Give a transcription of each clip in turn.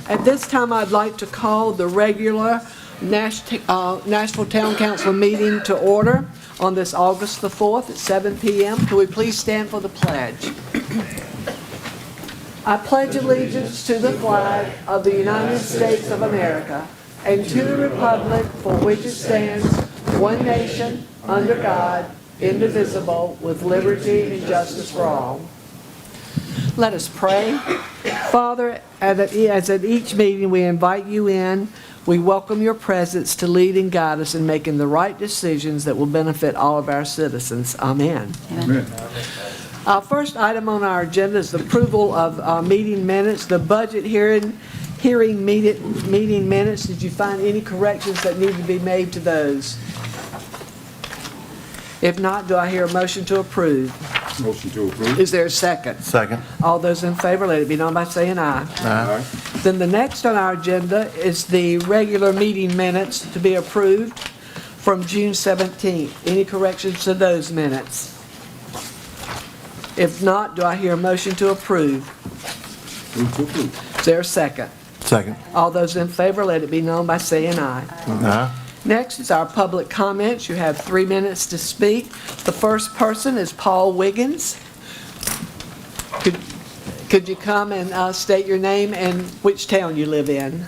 At this time, I'd like to call the regular Nashville Town Council meeting to order on this August the 4th at 7 p.m. Can we please stand for the pledge? I pledge allegiance to the flag of the United States of America and to the republic for which it stands, one nation, under God, indivisible, with liberty and justice for all. Let us pray. Father, as at each meeting we invite you in, we welcome your presence to lead and guide us in making the right decisions that will benefit all of our citizens. Amen. Amen. Our first item on our agenda is the approval of meeting minutes, the budget hearing meeting minutes. Did you find any corrections that need to be made to those? If not, do I hear a motion to approve? Motion to approve. Is there a second? Second. All those in favor, let it be known by saying aye. Aye. Then the next on our agenda is the regular meeting minutes to be approved from June 17th. Any corrections to those minutes? If not, do I hear a motion to approve? Move to approve. Is there a second? Second. All those in favor, let it be known by saying aye. Aye. Next is our public comments. You have 3 minutes to speak. The first person is Paul Wiggins. Could you come and state your name and which town you live in?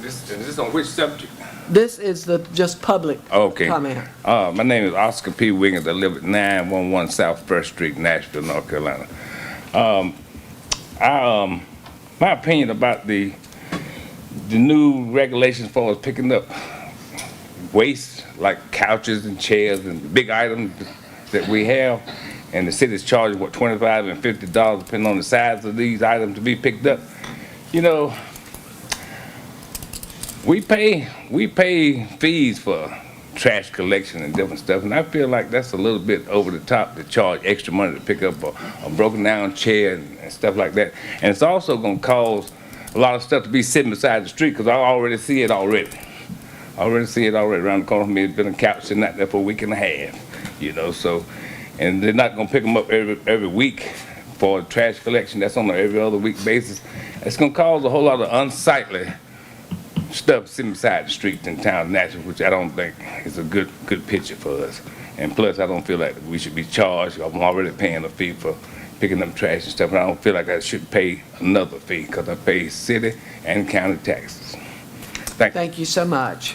This is on which subject? This is the just public Okay. comment. My name is Oscar P. Wiggins. I live at 911 South First Street, Nashville, North Carolina. My opinion about the new regulations for picking up waste like couches and chairs and big items that we have, and the city's charging $25 and $50 depending on the size of these items to be picked up. You know, we pay fees for trash collection and different stuff, and I feel like that's a little bit over the top to charge extra money to pick up a broken down chair and stuff like that. And it's also going to cause a lot of stuff to be sitting beside the street, because I already see it already. Around the corner from me. It's been a couch sitting out there for a week and a half, you know. So, and they're not going to pick them up every week for trash collection. That's on an every other week basis. It's going to cause a whole lot of unsightly stuff sitting beside the streets in town of Nashville, which I don't think is a good picture for us. And plus, I don't feel like we should be charged. I'm already paying a fee for picking up trash and stuff, and I don't feel like I should pay another fee because I pay city and county taxes. Thank you so much.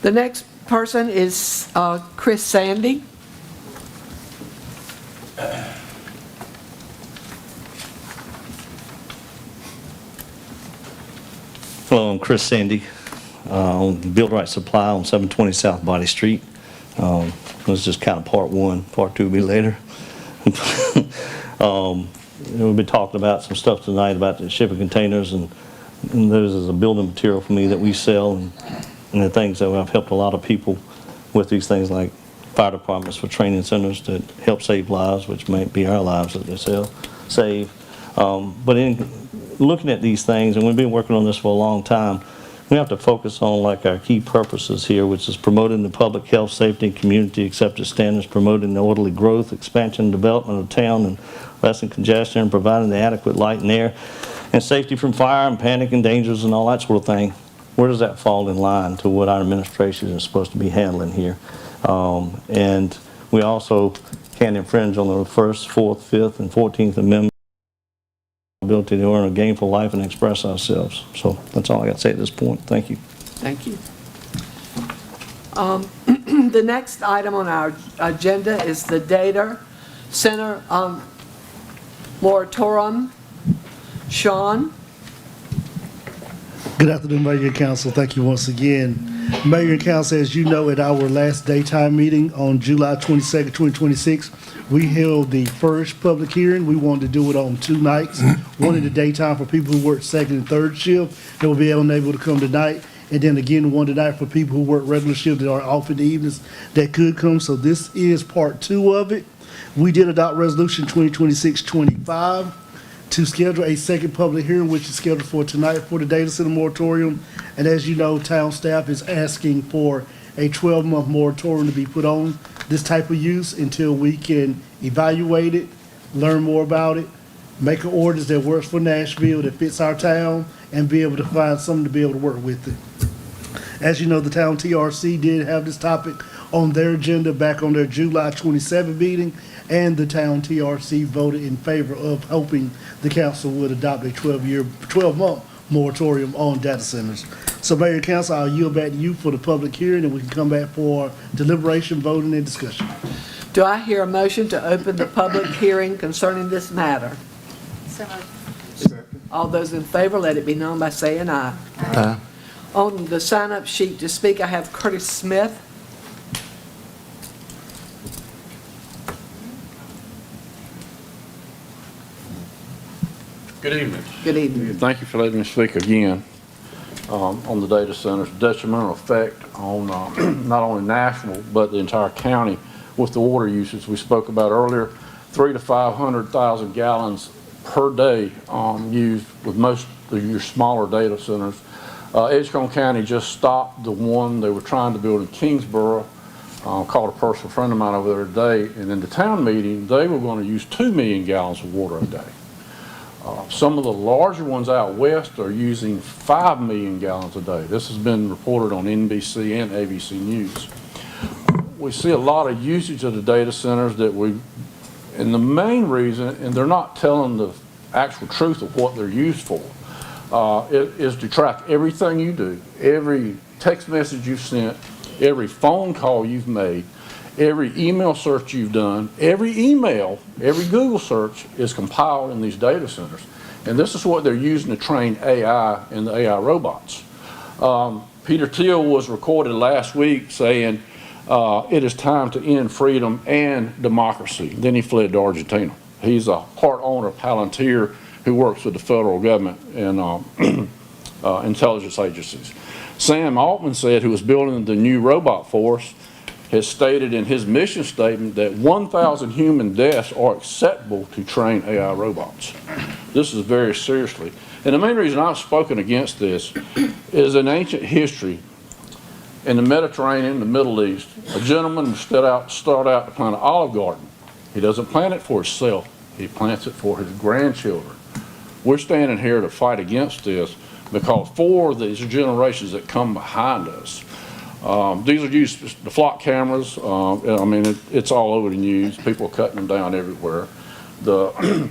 The next person is Chris Sandy. Hello, I'm Chris Sandy, on Build Right Supply on 720 South Body Street. This is just kind of part one, part two will be later. We'll be talking about some stuff tonight about the shipping containers, and those is a building material for me that we sell, and the things that I've helped a lot of people with these things, like fire departments for training centers that help save lives, which might be our lives that they save. But in looking at these things, and we've been working on this for a long time, we have to focus on like our key purposes here, which is promoting the public health, safety, and community accepted standards, promoting the orderly growth, expansion, and development of town, and lessening congestion, and providing the adequate light and air, and safety from fire and panic and dangers and all that sort of thing. Where does that fall in line to what our administration is supposed to be handling here? And we also can't infringe on the 1st, 4th, 5th, and 14th Amendment. Ability to earn a gainful life and express ourselves. So that's all I got to say at this point. Thank you. Thank you. The next item on our agenda is the Data Center moratorium. Sean? Good afternoon, Mayor and Council. Thank you once again. Mayor and Council, as you know, at our last daytime meeting on July 22nd, 2026, we held the first public hearing. We wanted to do it on 2 nights, one in the daytime for people who work second and third shift that will be unable to come tonight, and then again one tonight for people who work regular shift that are off in the evenings that could come. So this is part 2 of it. We did adopt resolution 2026-25 to schedule a second public hearing, which is scheduled for tonight for the data center moratorium. And as you know, town staff is asking for a 12-month moratorium to be put on this type of use until we can evaluate it, learn more about it, make an ordinance that works for Nashville, that fits our town, and be able to find something to be able to work with it. As you know, the town TRC did have this topic on their agenda back on their July 27 meeting, and the town TRC voted in favor of hoping the council would adopt a 12-month moratorium on data centers. So Mayor and Council, I'll yield back to you for the public hearing, and we can come back for deliberation, voting, and discussion. Do I hear a motion to open the public hearing concerning this matter? So moved. All those in favor, let it be known by saying aye. Aye. On the sign-up sheet to speak, I have Curtis Smith. Good evening. Good evening. Thank you for letting me speak again on the data centers. Detrimental effect on not only Nashville, but the entire county with the water usage we spoke about earlier. 300,000 to 500,000 gallons per day used with most of your smaller data centers. Edgecombe County just stopped the one they were trying to build in Kingsborough. Called a personal friend of mine over there today, and in the town meeting, they were going to use 2 million gallons of water a day. Some of the larger ones out west are using 5 million gallons a day. This has been reported on NBC and ABC News. We see a lot of usage of the data centers and the main reason, and they're not telling the actual truth of what they're used for, is to track everything you do, every text message you've sent, every phone call you've made, every email search you've done, every email, every Google search is compiled in these data centers. And this is what they're using to train AI and the AI robots. Peter Thiel was recorded last week saying, it is time to end freedom and democracy. Then he fled to Argentina. He's a part owner of Palantir who works with the federal government and intelligence agencies. Sam Altman said, who was building the new robot force, has stated in his mission statement that 1,000 human deaths are acceptable to train AI robots. This is very seriously. And the main reason I've spoken against this is in ancient history, in the Mediterranean, the Middle East, a gentleman started out to plant an olive garden. He doesn't plant it for himself, he plants it for his grandchildren. We're standing here to fight against this because for these generations that come behind us, these are used, the flock cameras, I mean, it's all over the news. People are cutting them down everywhere.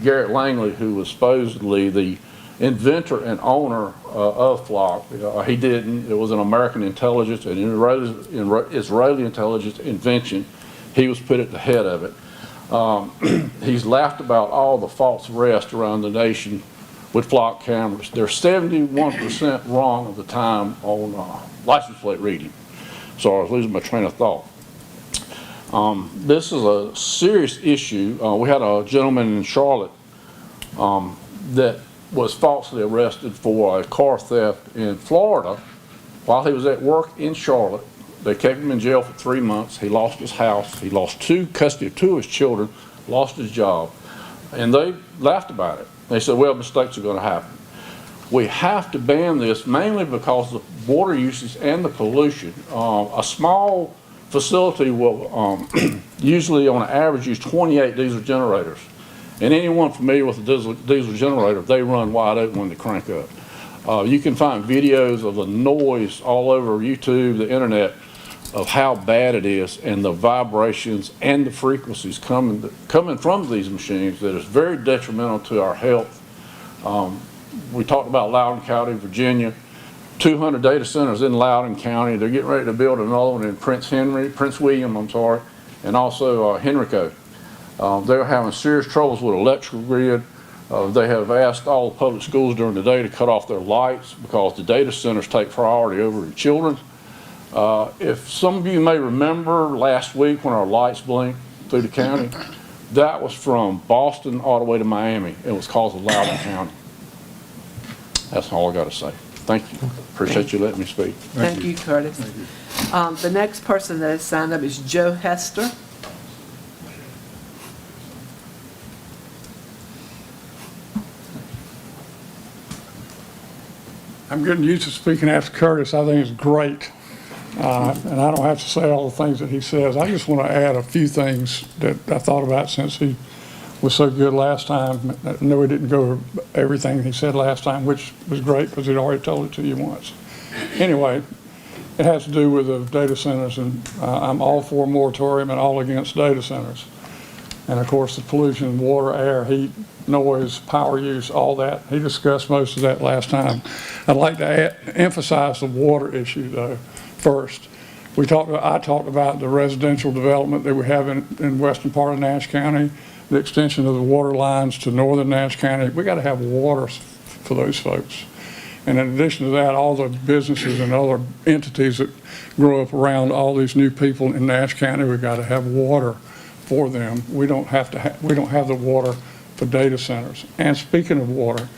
Garrett Langley, who was supposedly the inventor and owner of flock, he didn't. It was an American intelligence and Israeli intelligence invention. He was put at the head of it. He's laughed about all the false arrests around the nation with flock cameras. They're 71% wrong of the time on license plate reading. So I was losing my train of thought. This is a serious issue. We had a gentleman in Charlotte that was falsely arrested for a car theft in Florida while he was at work in Charlotte. They kept him in jail for 3 months. He lost his house. He lost custody of 2 of his children, lost his job. And they laughed about it. They said, well, mistakes are going to happen. We have to ban this mainly because of the water usage and the pollution. A small facility will usually on average use 28 diesel generators. And anyone familiar with a diesel generator, they run wide open when they crank up. You can find videos of the noise all over YouTube, the internet, of how bad it is and the vibrations and the frequencies coming from these machines that is very detrimental to our health. We talked about Loudoun County, Virginia, 200 data centers in Loudoun County. They're getting ready to build another one in Prince William, and also Henrico. They're having serious troubles with electrical grid. They have asked all the public schools during the day to cut off their lights because the data centers take priority over the children. If some of you may remember last week when our lights blinked through the county, that was from Boston all the way to Miami. It was caused in Loudoun County. That's all I got to say. Thank you. Appreciate you letting me speak. Thank you, Curtis. The next person that has signed up is Joe Hester. I'm getting used to speaking after Curtis. I think it's great. And I don't have to say all the things that he says. I just want to add a few things that I thought about since he was so good last time. I know he didn't go over everything he said last time, which was great because he'd already told it to you once. Anyway, it has to do with the data centers, and I'm all for a moratorium and all against data centers. And of course, the pollution, water, air, heat, noise, power use, all that. He discussed most of that last time. I'd like to emphasize the water issue though first. I talked about the residential development that we have in western part of Nash County, the extension of the water lines to northern Nash County. We got to have water for those folks. And in addition to that, all the businesses and other entities that grow up around all these new people in Nash County, we've got to have water for them. We don't have the water for data centers. And speaking of water,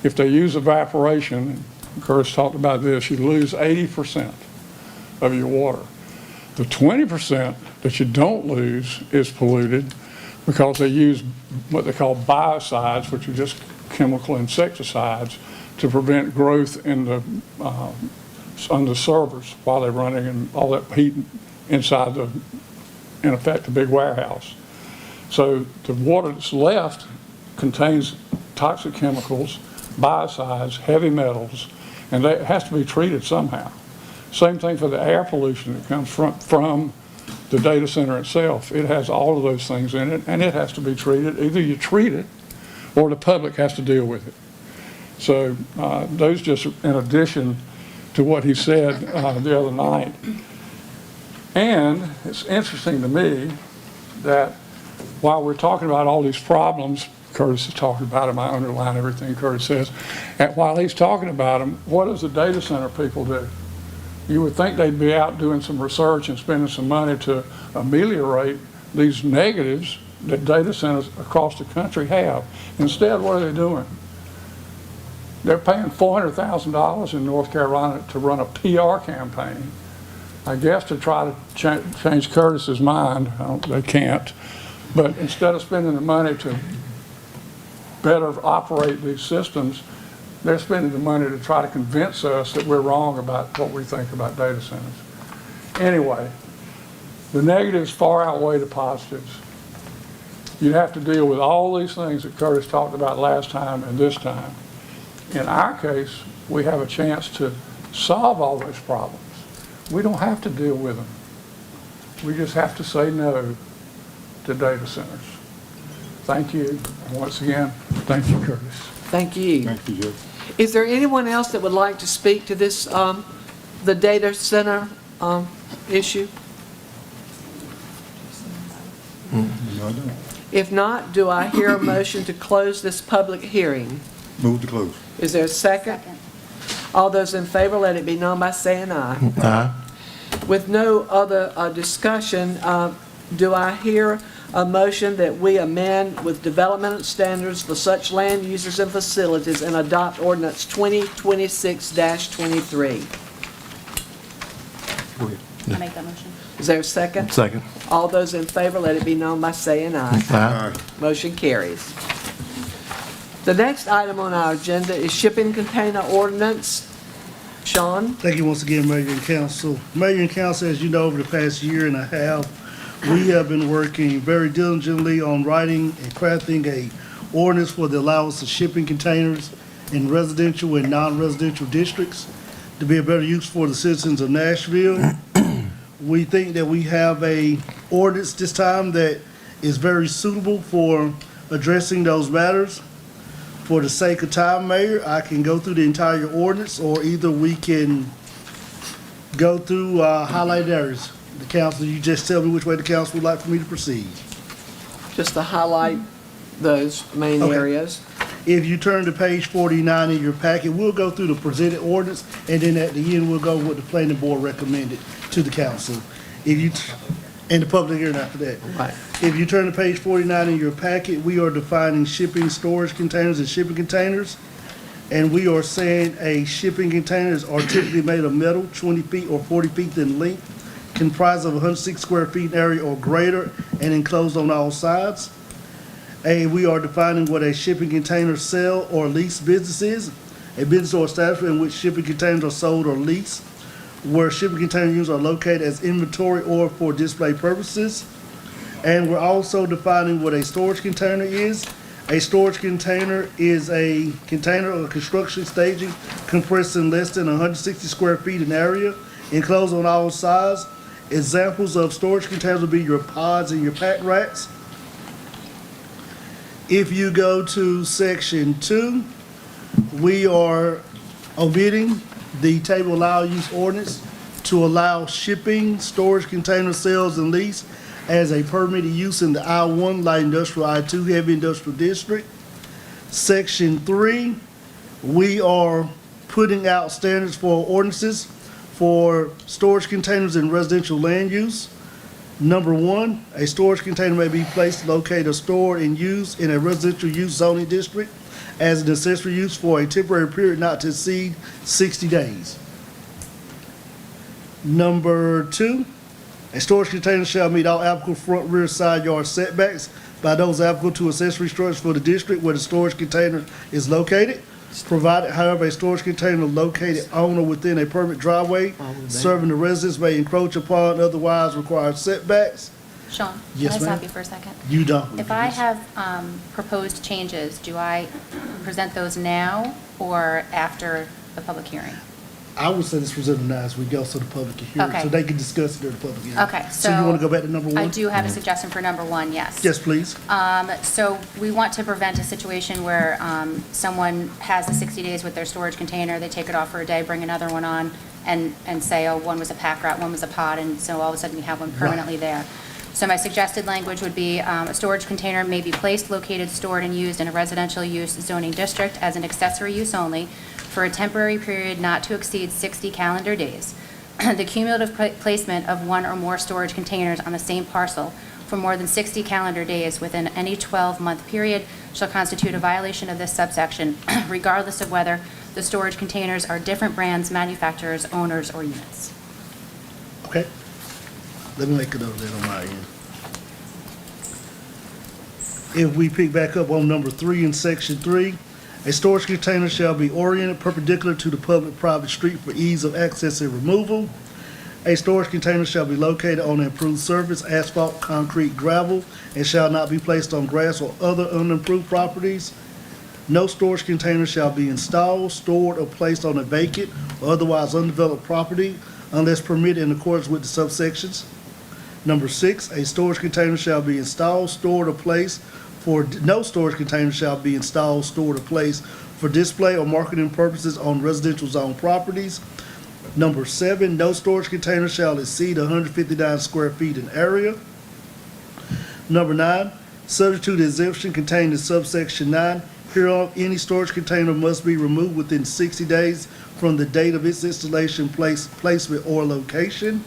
if they use evaporation, Curtis talked about this, you lose 80% of your water. The 20% that you don't lose is polluted because they use what they call biocides, which are just chemical insecticides, to prevent growth in the on the servers while they're running and all that heat inside the, in effect, a big warehouse. So the water that's left contains toxic chemicals, biocides, heavy metals, and that has to be treated somehow. Same thing for the air pollution that comes from the data center itself. It has all of those things in it, and it has to be treated. Either you treat it or the public has to deal with it. So those just in addition to what he said the other night. And it's interesting to me that while we're talking about all these problems, Curtis is talking about them, I underline everything Curtis says, and while he's talking about them, what does the data center people do? You would think they'd be out doing some research and spending some money to ameliorate these negatives that data centers across the country have. Instead, what are they doing? They're paying $400,000 in North Carolina to run a PR campaign, I guess to try to change Curtis's mind. They can't. But instead of spending the money to better operate these systems, they're spending the money to try to convince us that we're wrong about what we think about data centers. Anyway, the negatives far outweigh the positives. You have to deal with all these things that Curtis talked about last time and this time. In our case, we have a chance to solve all those problems. We don't have to deal with them. We just have to say no to data centers. Thank you. And once again, thank you, Curtis. Thank you. Thank you, Judge. Is there anyone else that would like to speak to this, the data center issue? No, I don't. If not, do I hear a motion to close this public hearing? Move to close. Is there a second? All those in favor, let it be known by saying aye. Aye. With no other discussion, do I hear a motion that we amend with development standards for such land users and facilities and adopt ordinance 2026-23? Go ahead. I make that motion. Is there a second? Second. All those in favor, let it be known by saying aye. Aye. Motion carries. The next item on our agenda is shipping container ordinance. Sean? Thank you once again, Mayor and Council. Mayor and Council, as you know, over the past year and a half, we have been working very diligently on writing and crafting a ordinance for the allowance of shipping containers in residential and non-residential districts to be a better use for the citizens of Nashville. We think that we have a ordinance this time that is very suitable for addressing those matters. For the sake of time, Mayor, I can go through the entire ordinance, or either we can go through highlighted areas. The council, you just tell me which way the council would like for me to proceed. Just to highlight those main Okay. areas. If you turn to page 49 in your packet, we'll go through the presented ordinance, and then at the end, we'll go with the planning board recommended to the council. And the public hearing after that. Right. If you turn to page 49 in your packet, we are defining shipping storage containers and shipping containers. And we are saying a shipping containers are typically made of metal, 20 feet or 40 feet in length, comprised of 106 square feet in area or greater, and enclosed on all sides. We are defining what a shipping container sell or lease business is. A business or establishment in which shipping containers are sold or leased, where shipping container units are located as inventory or for display purposes. And we're also defining what a storage container is. A storage container is a container or construction staging compressing less than 160 square feet in area, enclosed on all sides. Examples of storage containers would be your pods and your pack rats. If you go to section 2, we are omitting the table allow use ordinance to allow shipping, storage container sales and lease as a permitted use in the I-1 light industrial, I-2 heavy industrial district. Section 3, we are putting out standards for ordinances for storage containers in residential land use. Number 1, a storage container may be placed, located, or stored and used in a residential use zoning district as an accessory use for a temporary period not to exceed 60 days. Number 2, a storage container shall meet all applicable front, rear, side yard setbacks by those applicable to accessory structures for the district where the storage container is located, provided, however, a storage container located on or within a permit driveway serving the residents may encroach upon otherwise required setbacks. Sean, can Yes, I stop ma'am. you for a second? You don't. If I have proposed changes, do I present those now or after the public hearing? I would say this presented now as we go to the public hearing, Okay. so they can discuss it during the public hearing. Okay, So you want to go back to number 1? I do have a suggestion for number 1, yes. Yes, please. So we want to prevent a situation where someone has the 60 days with their storage container, they take it off for a day, bring another one on, and say, oh, one was a pack rat, one was a pod, and so all of a sudden you have one permanently there. So my suggested language would be, a storage container may be placed, located, stored, and used in a residential use zoning district as an accessory use only for a temporary period not to exceed 60 calendar days. The cumulative placement of one or more storage containers on the same parcel for more than 60 calendar days within any 12-month period shall constitute a violation of this subsection, regardless of whether the storage containers are different brands, manufacturers, owners, or units. Okay. Let me make a note of that on my end. If we pick back up on number 3 in section 3, a storage container shall be oriented perpendicular to the public-private street for ease of access and removal. A storage container shall be located on an improved surface, asphalt, concrete, gravel, and shall not be placed on grass or other unimproved properties. No storage container shall be installed, stored, or placed on a vacant or otherwise undeveloped property unless permitted in accordance with the subsections. Number 6, a storage container shall be installed, stored, or placed no storage container shall be installed, stored, or placed for display or marketing purposes on residential zone properties. Number 7, no storage container shall exceed 159 square feet in area. Number 9, subject to the exemption contained in subsection 9, hereof, any storage container must be removed within 60 days from the date of its installation, placement, or location.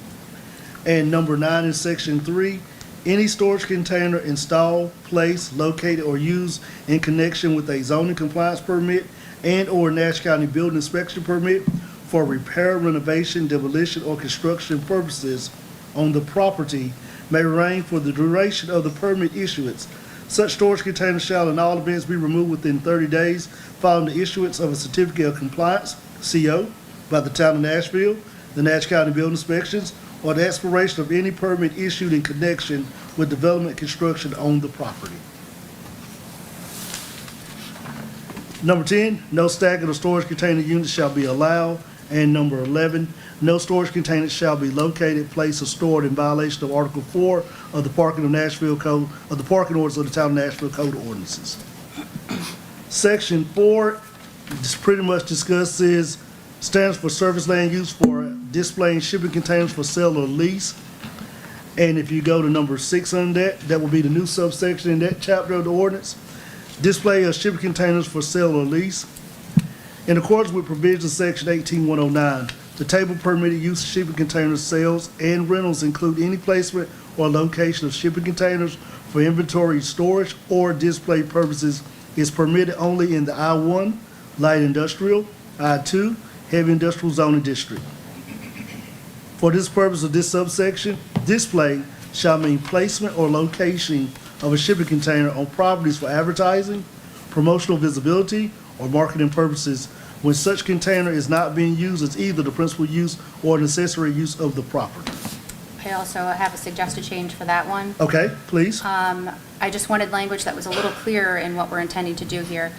And number 9 in section 3, any storage container installed, placed, located, or used in connection with a zoning compliance permit and/or Nash County building inspection permit for repair, renovation, demolition, or construction purposes on the property may remain for the duration of the permit issuance. Such storage container shall in all events be removed within 30 days following the issuance of a certificate of compliance, CO, by the town of Nashville, the Nash County building inspections, or the expiration of any permit issued in connection with development construction on the property. Number 10, no stacking of storage container units shall be allowed. And number 11, no storage containers shall be located, placed, or stored in violation of Article 4 of the Parking of Nashville Code, of the Parking Ordinance of the Town of Nashville Code of Ordinances. Section 4 just pretty much discusses standards for surface land use for displaying shipping containers for sale or lease. And if you go to number 6 on that will be the new subsection in that chapter of the ordinance. Display of shipping containers for sale or lease. In accordance with provisions of section 18-109, the table permitted use of shipping containers, sales, and rentals include any placement or location of shipping containers for inventory storage or display purposes is permitted only in the I-1 light industrial, I-2 heavy industrial zoning district. For this purpose of this subsection, display shall mean placement or location of a shipping container on properties for advertising, promotional visibility, or marketing purposes when such container is not being used as either the principal use or an accessory use of the property. I also have a suggested change for that one. Okay, please. I just wanted language that was a little clearer in what we're intending to do here.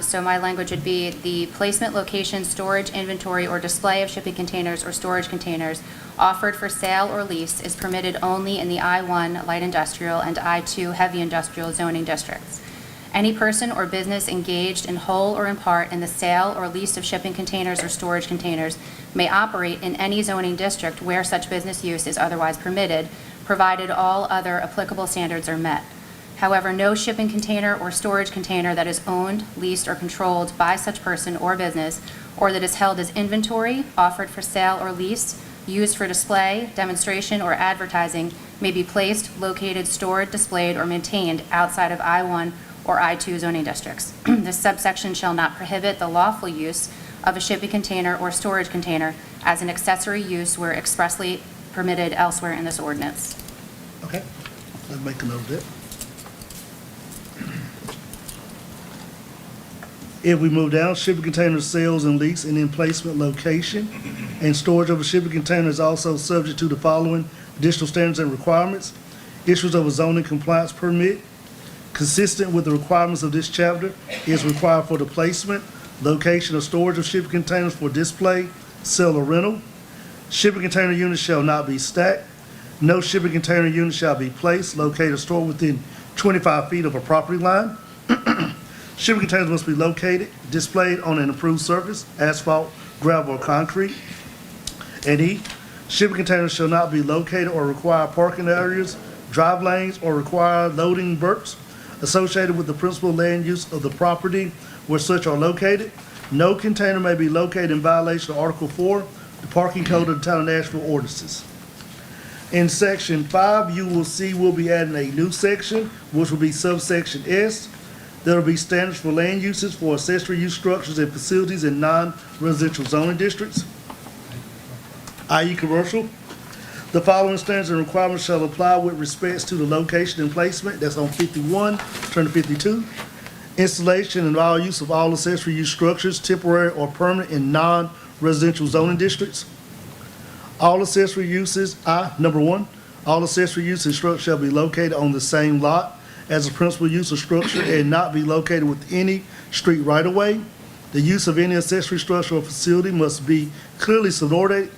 So my language would be the placement, location, storage, inventory, or display of shipping containers or storage containers offered for sale or lease is permitted only in the I-1 light industrial and I-2 heavy industrial zoning districts. Any person or business engaged in whole or in part in the sale or lease of shipping containers or storage containers may operate in any zoning district where such business use is otherwise permitted, provided all other applicable standards are met. However, no shipping container or storage container that is owned, leased, or controlled by such person or business, or that is held as inventory, offered for sale or lease, used for display, demonstration, or advertising, may be placed, located, stored, displayed, or maintained outside of I-1 or I-2 zoning districts. This subsection shall not prohibit the lawful use of a shipping container or storage container as an accessory use where expressly permitted elsewhere in this ordinance. Okay, let's make a note of that. If we move down, shipping container sales and lease and emplacement location and storage of a shipping container is also subject to the following additional standards and requirements. Issuance of a zoning compliance permit consistent with the requirements of this chapter is required for the placement, location, or storage of shipping containers for display, sale, or rental. Shipping container units shall not be stacked. No shipping container unit shall be placed, located, or stored within 25 feet of a property line. Shipping containers must be located, displayed on an approved surface, asphalt, gravel, or concrete. And E, shipping containers shall not be located or require parking areas, drive lanes, or require loading berths associated with the principal land use of the property where such are located. No container may be located in violation of Article 4, the Parking Code of the Town of Nashville ordinances. In Section 5, you will see we'll be adding a new section, which will be subsection S. There will be standards for land uses for accessory use structures and facilities in non-residential zoning districts, i.e. commercial. The following standards and requirements shall apply with respects to the location and placement, that's on 51, turn to 52. Installation and all use of all accessory use structures, temporary or permanent in non-residential zoning districts. All accessory uses, number 1, all accessory uses and structures shall be located on the same lot as a principal use of structure and not be located with any street right-of-way. The use of any accessory structure or facility must be clearly subordinate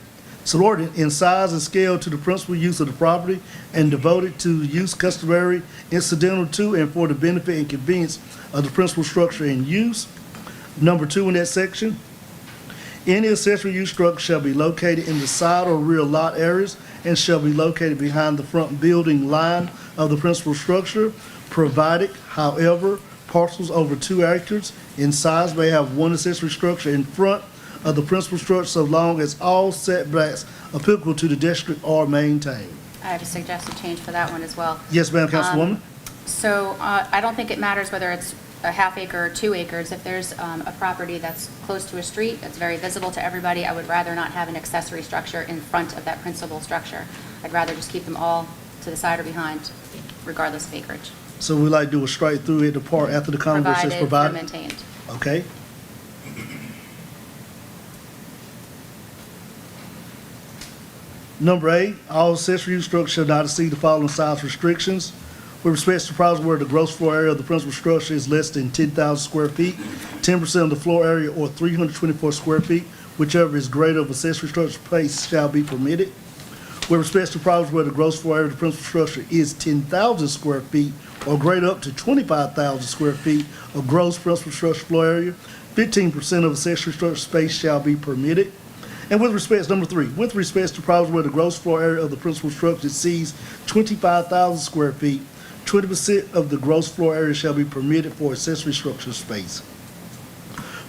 in size and scale to the principal use of the property and devoted to use customary, incidental to, and for the benefit and convenience of the principal structure in use. Number 2 in that section, any accessory use structure shall be located in the side or rear lot areas and shall be located behind the front building line of the principal structure, provided, however, parcels over 2 acres in size may have one accessory structure in front of the principal structure so long as all setbacks applicable to the district are maintained. I have a suggested change for that one as well. Yes, ma'am, Councilwoman? So I don't think it matters whether it's a half acre or 2 acres. If there's a property that's close to a street, that's very visible to everybody, I would rather not have an accessory structure in front of that principal structure. I'd rather just keep them all to the side or behind, regardless of acreage, So we like to do a straight through at the part after the Congress is provided provided? they're maintained. Okay. Number 8, all accessory use structures shall not exceed the following size restrictions. With respect to properties where the gross floor area of the principal structure is less than 10,000 square feet, 10% of the floor area or 324 square feet, whichever is greater of accessory structure space shall be permitted. With respect to properties where the gross floor area of the principal structure is 10,000 square feet or greater up to 25,000 square feet of gross principal structure floor area, 15% of accessory structure space shall be permitted. And with respect, number 3, with respect to properties where the gross floor area of the principal structure exceeds 25,000 square feet, 20% of the gross floor area shall be permitted for accessory structure space.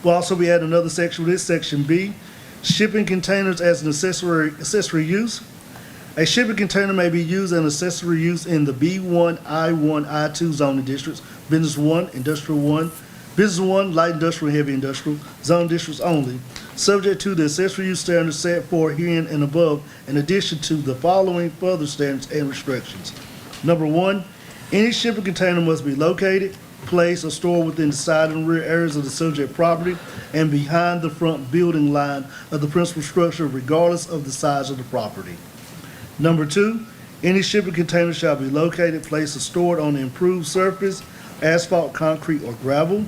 We'll also be adding another section with this, section B, shipping containers as an accessory use. A shipping container may be used as an accessory use in the B1, I1, I2 zoning districts, Business 1, Industrial 1, Business 1, Light Industrial, Heavy Industrial, zone districts only, subject to the accessory use standards set forth herein and above, in addition to the following further standards and restrictions. Number 1, any shipping container must be located, placed, or stored within the side and rear areas of the subject property and behind the front building line of the principal structure regardless of the size of the property. Number 2, any shipping container shall be located, placed, or stored on the improved surface, asphalt, concrete, or gravel.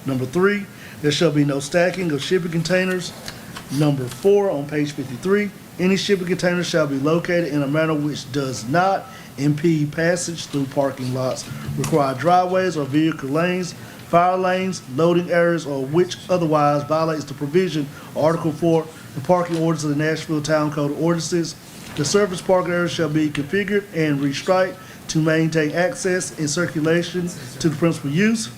Number 3, there shall be no stacking of shipping containers. Number 4, on page 53, any shipping container shall be located in a manner which does not impede passage through parking lots, required driveways or vehicle lanes, fire lanes, loading areas, or which otherwise violates the provision of Article 4, the parking orders of the Nashville Town Code of Ordinances. The surface parking area shall be configured and restriped to maintain access and circulation to the principal use.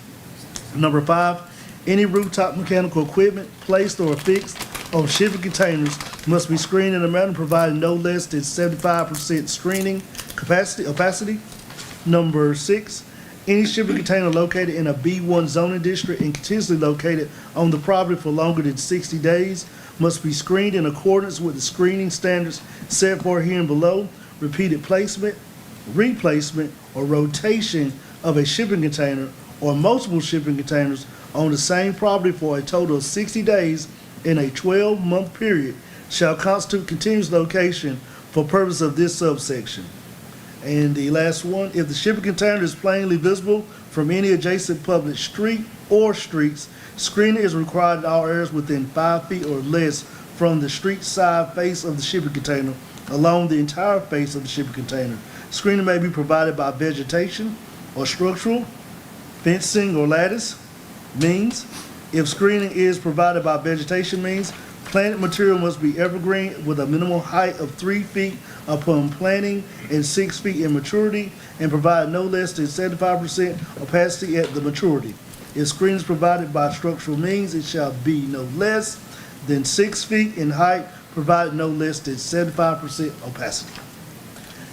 Number 5, any rooftop mechanical equipment placed or affixed on shipping containers must be screened in a manner providing no less than 75% screening opacity. Number 6, any shipping container located in a B1 zoning district and continuously located on the property for longer than 60 days must be screened in accordance with the screening standards set forth here and below. Repeated placement, replacement, or rotation of a shipping container or multiple shipping containers on the same property for a total of 60 days in a 12-month period shall constitute continuous location for purpose of this subsection. And the last one, if the shipping container is plainly visible from any adjacent public street or streets, screening is required in all areas within 5 feet or less from the street side face of the shipping container along the entire face of the shipping container. Screening may be provided by vegetation or structural, fencing or lattice means. If screening is provided by vegetation means, planted material must be evergreen with a minimum height of 3 feet upon planting and 6 feet in maturity, and provide no less than 75% opacity at the maturity. If screening is provided by structural means, it shall be no less than 6 feet in height, provided no less than 75% opacity.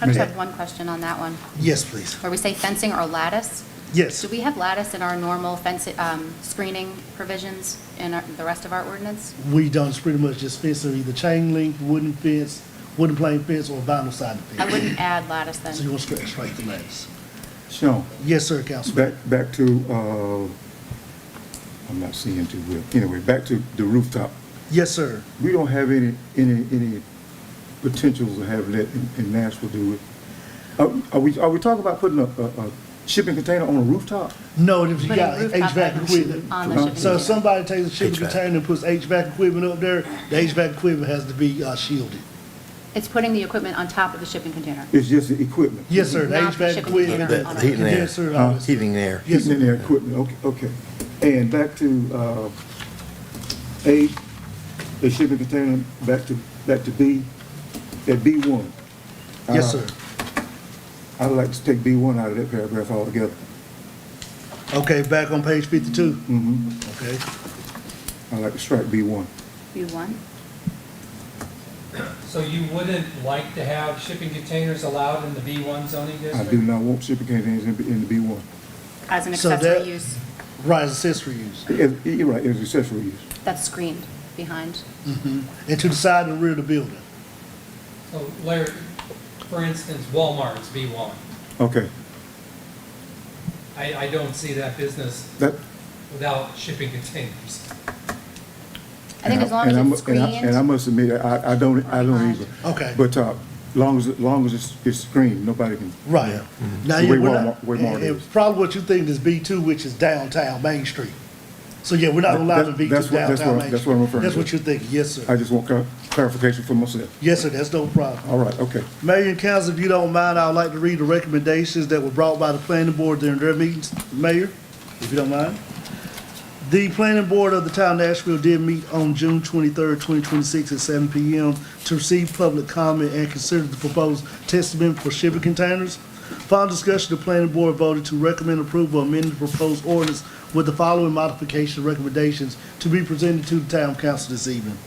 I just have one question on that one. Yes, please. Where we say fencing or lattice, Yes. do we have lattice in our normal fence, screening provisions in the rest of our ordinance? We don't, it's pretty much just fence, or either chain link, wooden fence, wooden plank fence, or vinyl sided I fence. wouldn't add lattice So you then. want straight the lattice. Sean, Yes, sir, Councilman. back to, I'm not seeing too well. Anyway, back to the rooftop. Yes, sir. We don't have any potentials to have that in Nashville, do we? Are we talking about putting a shipping container on a rooftop? No, if you Putting got rooftop HVAC items equipment. on the shipping So if container. somebody takes a shipping container and puts HVAC equipment up there, the HVAC equipment has to be shielded. It's putting the equipment on top of the shipping container. It's just the equipment. Yes, sir, the Not the HVAC shipping equipment. container on The heating there. Yes, sir. Heating there. Yes, Heating in sir. their equipment, okay. And back to, A, the shipping container, back to B, at B1. Yes, sir. I'd like to take B1 out of that paragraph altogether. Okay, back on page 52. Mm-hmm. Okay. I'd like to strike B1. U1? So you wouldn't like to have shipping containers allowed in the B1 zoning I district? do not want shipping containers in the B1. As an So accessory that- use, Right, as accessory use. You're right, it's accessory use. that's screened behind. And to the side and rear of the building. So Larry, for instance, Walmart's B1. Okay, I don't see that business that. without shipping containers. I think as long as it's And I screened, must admit, I don't either. Okay. But, long as it's screened, nobody can. Right. Now, The way we're not, Walmart and is. probably what you think is B2, which is downtown Main Street. So, yeah, we're not allowed to B2 That's what- that's downtown what- Main that's Street. what I'm referring That's to. what you're thinking, yes, sir. I just want clarification for myself. Yes, sir, that's no problem. All right, okay. Mayor and council, if you don't mind, I would like to read the recommendations that were brought by the planning board during their meetings. Mayor, if you don't mind. The planning board of the town of Nashville did meet on June 23rd, 2026 at 7 p.m. to receive public comment and consider the proposed testament for shipping containers. Following discussion, the planning board voted to recommend approval of amending the proposed ordinance with the following modification recommendations to be presented to the town council this evening.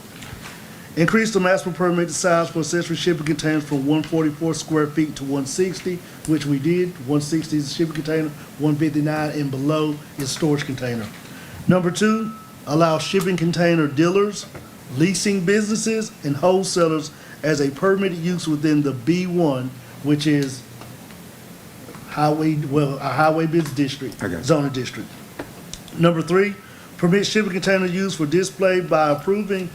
Increase the maximum permitted size for accessory shipping containers from 144 square feet to 160, which we did. 160 is a shipping container, 159 and below is storage container. Number 2, allow shipping container dealers, leasing businesses, and wholesalers as a permitted use within the B1, which is a highway business district, I got you. zoning district. Number 3, permit shipping container use for display by approving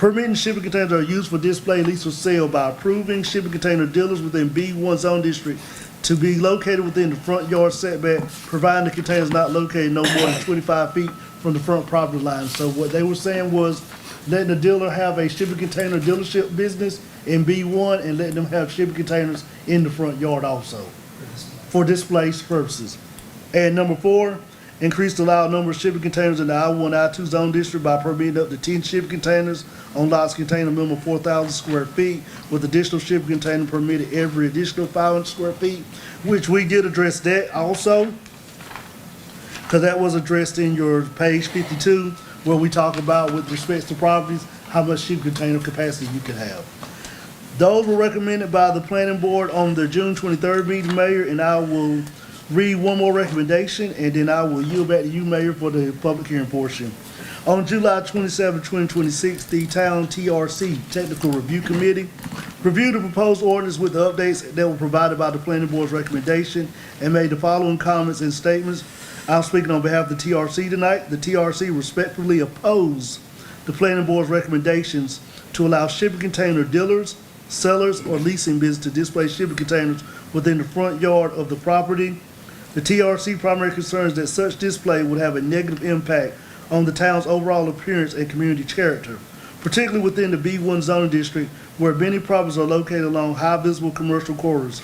Permitting shipping containers are used for display, lease, or sale by approving shipping container dealers within B1 zone district to be located within the front yard setback, providing the containers not located no more than 25 feet from the front property line. So what they were saying was letting the dealer have a shipping container dealership business in B1 and letting them have shipping containers in the front yard also for display purposes. And number 4, increase the allowed number of shipping containers in the I1, I2 zone district by permitting up to 10 shipping containers on lots containing a minimum of 4,000 square feet, with additional shipping container permitted every additional 500 square feet, which we did address that also, because that was addressed in your page 52, where we talk about with respect to properties, how much shipping container capacity you can have. Those were recommended by the planning board on the June 23rd meeting, Mayor, and I will read one more recommendation, and then I will yield back to you, Mayor, for the public hearing portion. On July 27, 2026, the Town TRC, Technical Review Committee, reviewed the proposed ordinance with the updates that were provided by the planning board's recommendation and made the following comments and statements. I'm speaking on behalf of the TRC tonight. The TRC respectfully oppose the planning board's recommendations to allow shipping container dealers, sellers, or leasing business to display shipping containers within the front yard of the property. The TRC primary concern is that such display would have a negative impact on the town's overall appearance and community character, particularly within the B1 zoning district, where many properties are located along high visible commercial corridors.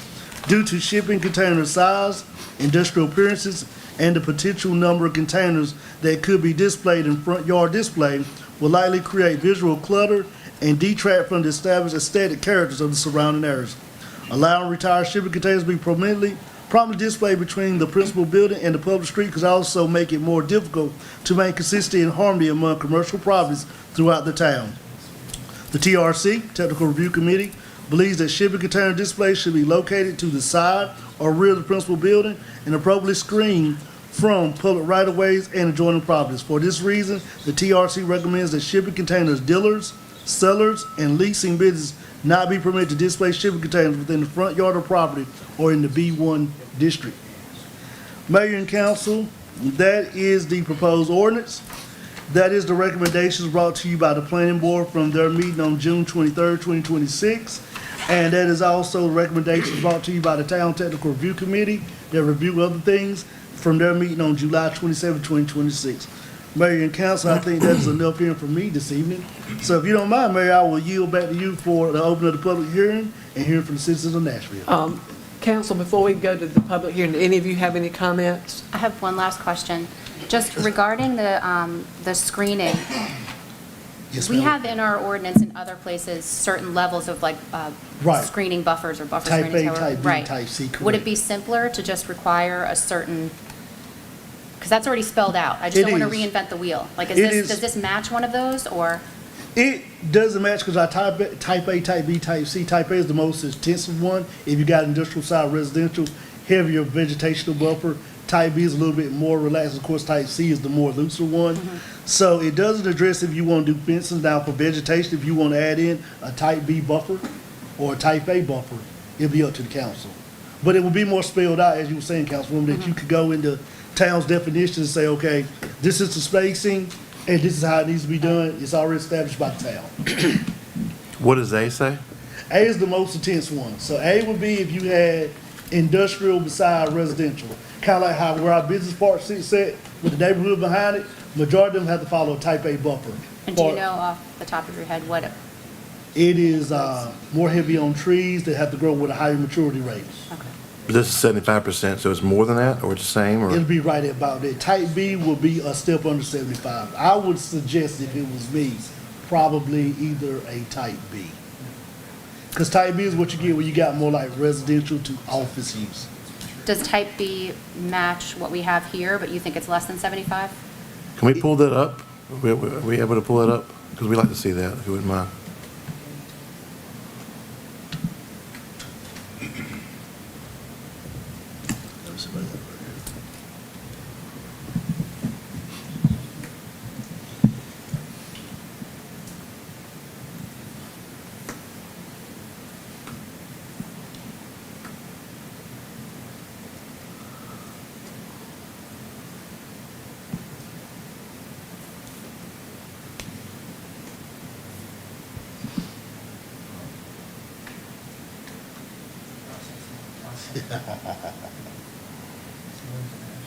Due to shipping container size, industrial appearances, and the potential number of containers that could be displayed in front yard display will likely create visual clutter and detract from the established aesthetic characters of the surrounding areas. Allowing retired shipping containers to be prominently displayed between the principal building and the public street could also make it more difficult to maintain consistency and harmony among commercial properties throughout the town. The TRC, Technical Review Committee, believes that shipping container displays should be located to the side or rear of the principal building and appropriately screened from public right-of-ways and adjoining properties. For this reason, the TRC recommends that shipping containers dealers, sellers, and leasing businesses not be permitted to display shipping containers within the front yard of property or in the B1 district. Mayor and council, that is the proposed ordinance. That is the recommendations brought to you by the planning board from their meeting on June 23rd, 2026. And that is also recommendations brought to you by the Town Technical Review Committee that review other things from their meeting on July 27, 2026. Mayor and council, I think that is enough hearing from me this evening. So if you don't mind, Mayor, I will yield back to you for the opening of the public hearing and hearing from the citizens of Nashville. Council, before we go to the public hearing, do any of you have any comments? I have one last question. Just regarding the screening, Yes, we ma'am. have in our ordinance in other places certain levels of like Right. screening buffers or buffer Type screenings. A, however- Type B, right. Type C, Would correct. it be simpler to just require a certain, because that's already spelled out. I just It don't want to is. reinvent the wheel. Like, It is. does this match one of those, or? It doesn't match because our type A, Type B, Type C. Type A is the most intensive one. If you got industrial side residential, heavier vegetational buffer. Type B is a little bit more relaxed. Of course, Type C is the more looser one. So it doesn't address if you want to do fences. Now for vegetation, if you want to add in a Type B buffer or a Type A buffer, it'll be up to the council. But it will be more spelled out, as you were saying, Councilwoman, that you could go into town's definitions and say, okay, this is the spacing and this is how it needs to be done. It's already established by the town. What does A say? A is the most intense one. So A would be if you had industrial beside residential. Kind of like how where our business park sits set with the neighborhood behind it, majority of them have to follow a Type A buffer. And do you know off the top of your head what? It is more heavy on trees that have to grow with a higher maturity rate. Okay. But this is 75%, so it's more than that, or it's the same, It'll or? be right at about that. Type B will be a step under 75. I would suggest if it was me, probably either a Type B. Because Type B is what you get when you got more like residential to office use. Does type B match what we have here, but you think it's less than 75? Can we pull that up? Are we able to pull that up? Because we'd like to see that, if you wouldn't mind.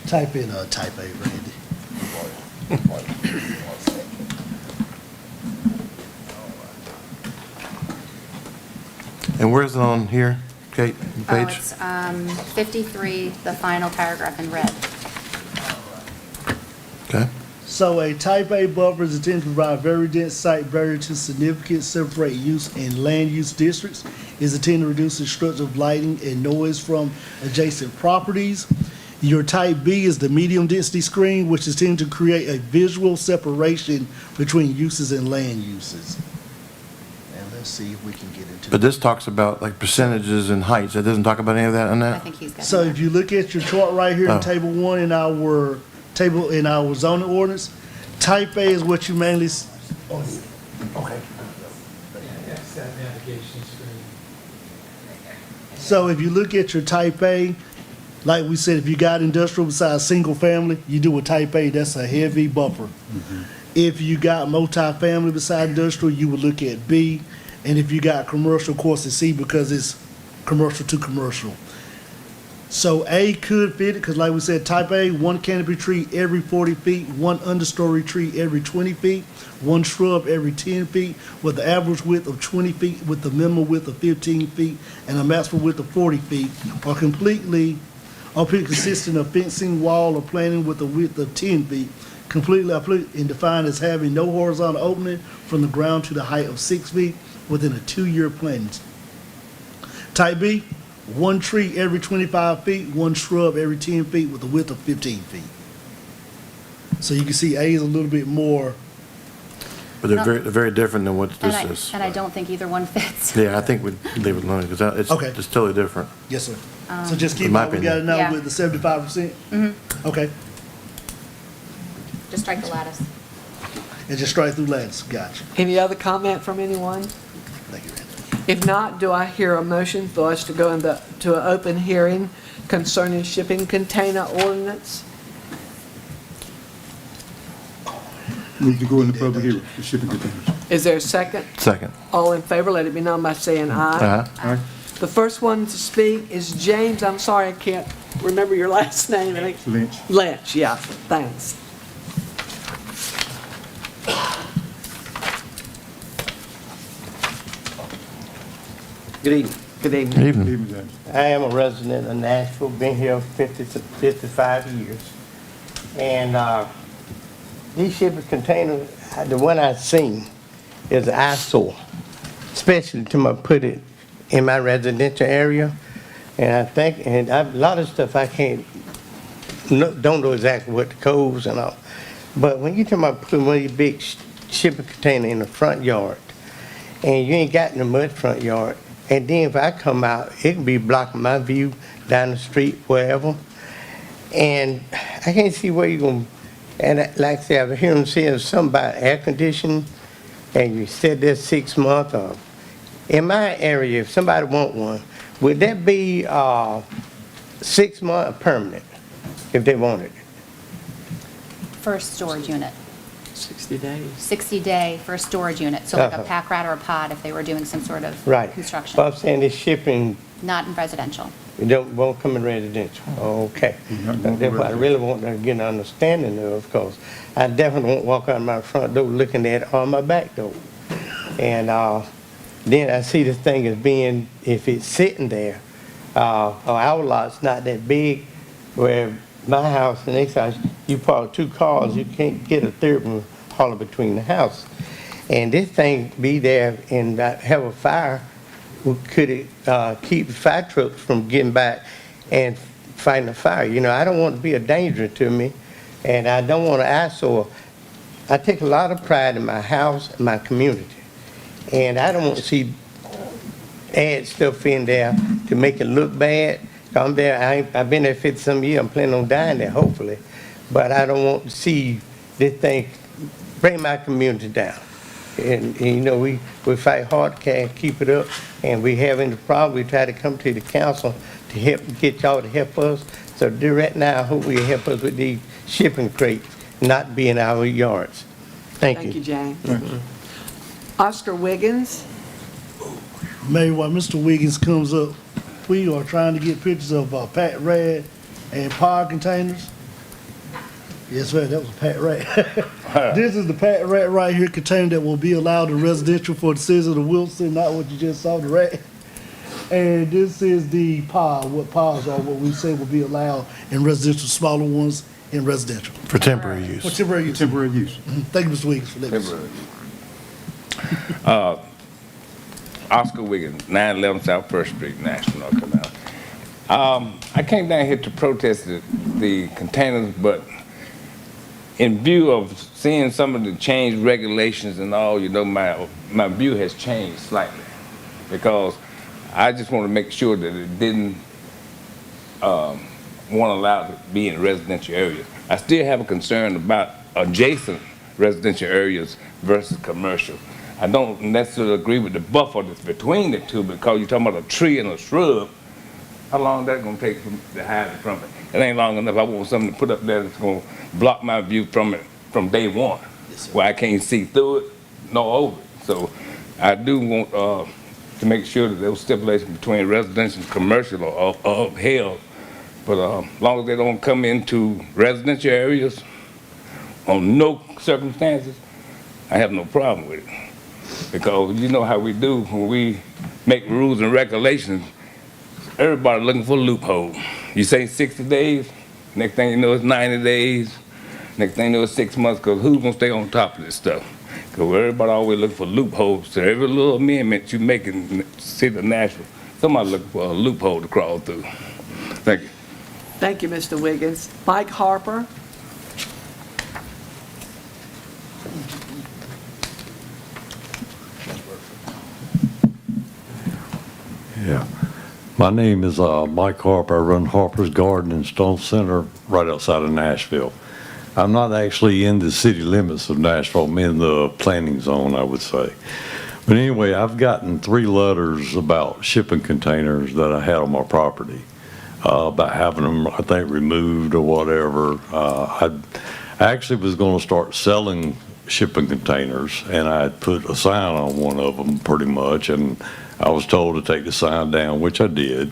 Type in type A, Randy. And where's it on here, Kate, the Oh, page? it's 53, the final paragraph in red. Okay. So a type A buffer is intended to provide very dense site barrier to significant separate use in land use districts. Is intended to reduce destructive lighting and noise from adjacent properties. Your type B is the medium density screen, which is intended to create a visual separation between uses and land uses. And let's see if we can get into But this talks about like percentages and heights. It doesn't talk about any of that on I that? think he's got So it. if you look at your chart right here in Oh. table 1 in our zoning ordinance, type A is what you mainly, Yeah, that's that navigation screen. so if you look at your type A, like we said, if you got industrial besides single family, you do a type A, that's a heavy buffer. If you got multifamily beside industrial, you would look at B. And if you got commercial, of course, it's C because it's commercial to commercial. So A could fit it, because like we said, type A, one canopy tree every 40 feet, one understory tree every 20 feet, one shrub every 10 feet, with the average width of 20 feet, with the minimum width of 15 feet, and a maximum width of 40 feet, or completely consisting of fencing, wall, or planting with a width of 10 feet, completely and defined as having no horizontal opening from the ground to the height of 6 feet within a 2-year planting. Type B, one tree every 25 feet, one shrub every 10 feet with a width of 15 feet. So you can see A is a little bit more, But they're very different than what And this I, is. and I don't think either one fits. Yeah, I think we'd leave it alone because it's Okay. just totally different. yes, sir. So just keep In my what we got it now Yeah. with the 75%? Okay, Just strike the lattice. and just straight through lattice, gotcha. Any other comment from anyone? Thank you, Randy. If not, do I hear a motion for us to go to an open hearing concerning shipping container ordinance? Move to go into public hearing for shipping containers. Is there a second? Second. All in favor, let it be known by saying aye. Uh-huh. The first one to speak is James, I'm sorry, I can't remember your last name. Lynch. Lynch, yeah, thanks. Good evening. Good evening. Good evening. Even James. I am a resident of Nashville, been here 55 years. And these shipping containers, the one I've seen is an eyesore, especially to put it in my residential area. And I think, a lot of stuff I don't know exactly what the codes and all. But when you talk about putting one of these big shipping container in the front yard, and you ain't got no mud front yard, and then if I come out, it can be blocking my view down the street, wherever. And I can't see where you're going, and like I said, I've heard them saying something about air conditioning, and you said there's 6 months. Or in my area, if somebody want one, would that be 6 month permanent, if they wanted it? For a storage unit, 60 days. 60-day for a storage unit, so like a Uh-huh. pack rat or a pod if they were doing some sort of Right. construction, But I'm saying this shipping, not in residential. it won't come in residential. Okay. That's what I really want to get an understanding of, because I definitely won't walk out my front door looking at it on my back door. And then I see this thing as being, if it's sitting there, our lot's not that big, where my house and next house, you park 2 cars, you can't get a third one hauling between the house. And this thing be there and have a fire, could it keep the fire trucks from getting back and fighting a fire? You know, I don't want to be a danger to me, and I don't want to eyesore. I take a lot of pride in my house and my community, and I don't want to see add stuff in there to make it look bad. I'm there, I've been there 50-some years, I'm planning on dying there, hopefully, but I don't want to see this thing bring my community down. And you know, we fight hard, can't keep it up, and we having the problem. We try to come to the council to help, get y'all to help us. So right now, I hope you help us with these shipping crates not be in our yards. Thank you. Thank you, James. Oscar Wiggins, Maybe while Mr. Wiggins comes up, we are trying to get pictures of Pat Rad and pod containers. Yes, sir, that was a Pat Rad. This is the Pat Rad right here container that will be allowed in residential for the citizens of Wilson, not what you just saw, the rat. And this is the pod, what pods are, what we say will be allowed in residential, smaller ones in residential. For temporary For use. temporary use. Temporary use. Thank you, Mr. Wiggins, for that. Temporary. Oscar Wiggins, 911 South First Street, Nashville, North Carolina. I came down here to protest the containers, but in view of seeing some of the changed regulations and all, you know, my view has changed slightly, because I just want to make sure that it didn't want to allow it to be in residential areas. I still have a concern about adjacent residential areas versus commercial. I don't necessarily agree with the buffer that's between the two, because you're talking about a tree and a shrub. How long that gonna take to hide it from it? It ain't long enough. I want something to put up there that's gonna block my view from it from day one, where I can't see through it nor over it. So I do want to make sure that those stipulations between residential and commercial are upheld. But as long as they don't come into residential areas on no circumstances, I have no problem with it. Because you know how we do when we make rules and regulations, everybody looking for a loophole. You say 60 days, next thing you know it's 90 days, next thing you know it's 6 months, because who's gonna stay on top of this stuff? Because everybody always looking for loopholes. So every little amendment you make in the city of Nashville, somebody looking for a loophole to crawl through. Thank you. Thank you, Mr. Wiggins. Mike Harper. Yeah. My name is Mike Harper. I run Harper's Garden in Stone Center right outside of Nashville. I'm not actually in the city limits of Nashville. I'm in the planning zone, I would say. But anyway, I've gotten 3 letters about shipping containers that I had on my property, about having them, I think, removed or whatever. I actually was going to start selling shipping containers, and I had put a sign on one of them pretty much, and I was told to take the sign down, which I did.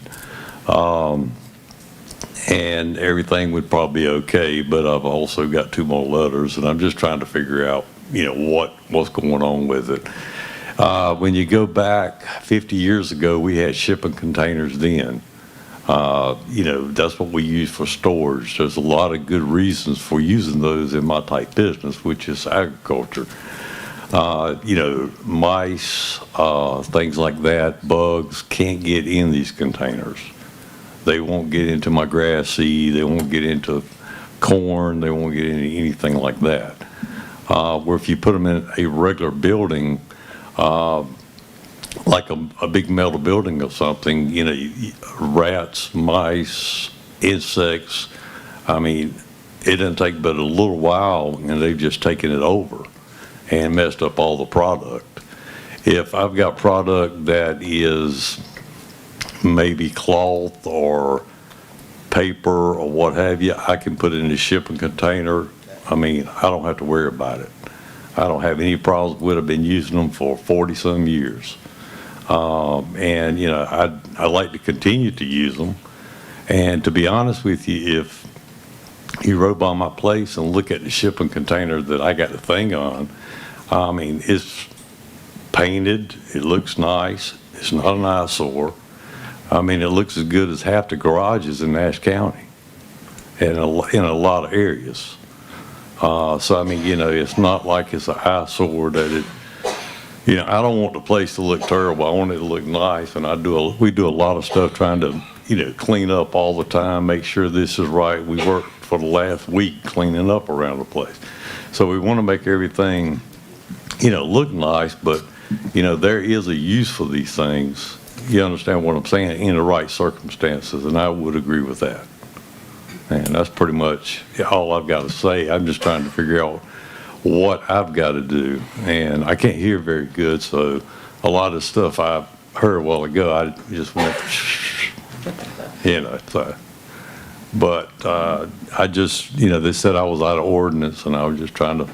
And everything would probably be okay, but I've also got 2 more letters, and I'm just trying to figure out, you know, what's going on with it. When you go back 50 years ago, we had shipping containers then. You know, that's what we use for storage. There's a lot of good reasons for using those in my type business, which is agriculture. You know, mice, things like that, bugs can't get in these containers. They won't get into my grass seed, they won't get into corn, they won't get into anything like that. Where if you put them in a regular building, like a big metal building or something, you know, rats, mice, insects, I mean, it doesn't take but a little while and they've just taken it over and messed up all the product. If I've got product that is maybe cloth or paper or what have you, I can put it in a shipping container. I mean, I don't have to worry about it. I don't have any problems with it. I've been using them for 40-some years. And, you know, I like to continue to use them. And to be honest with you, if you rode by my place and look at the shipping container that I got the thing on, I mean, it's painted, it looks nice, it's not an eyesore. I mean, it looks as good as half the garages in Nash County and in a lot of areas. So, I mean, you know, it's not like it's an eyesore that it, you know, I don't want the place to look terrible. I want it to look nice, and we do a lot of stuff trying to, you know, clean up all the time, make sure this is right. We worked for the last week cleaning up around the place. So we want to make everything, you know, look nice, but, you know, there is a use for these things. You understand what I'm saying? In the right circumstances, and I would agree with that. And that's pretty much all I've got to say. I'm just trying to figure out what I've got to do, and I can't hear very good, so a lot of stuff I heard a while ago, I just went, you know, so. But I just, you know, they said I was out of ordinance, and I was just trying to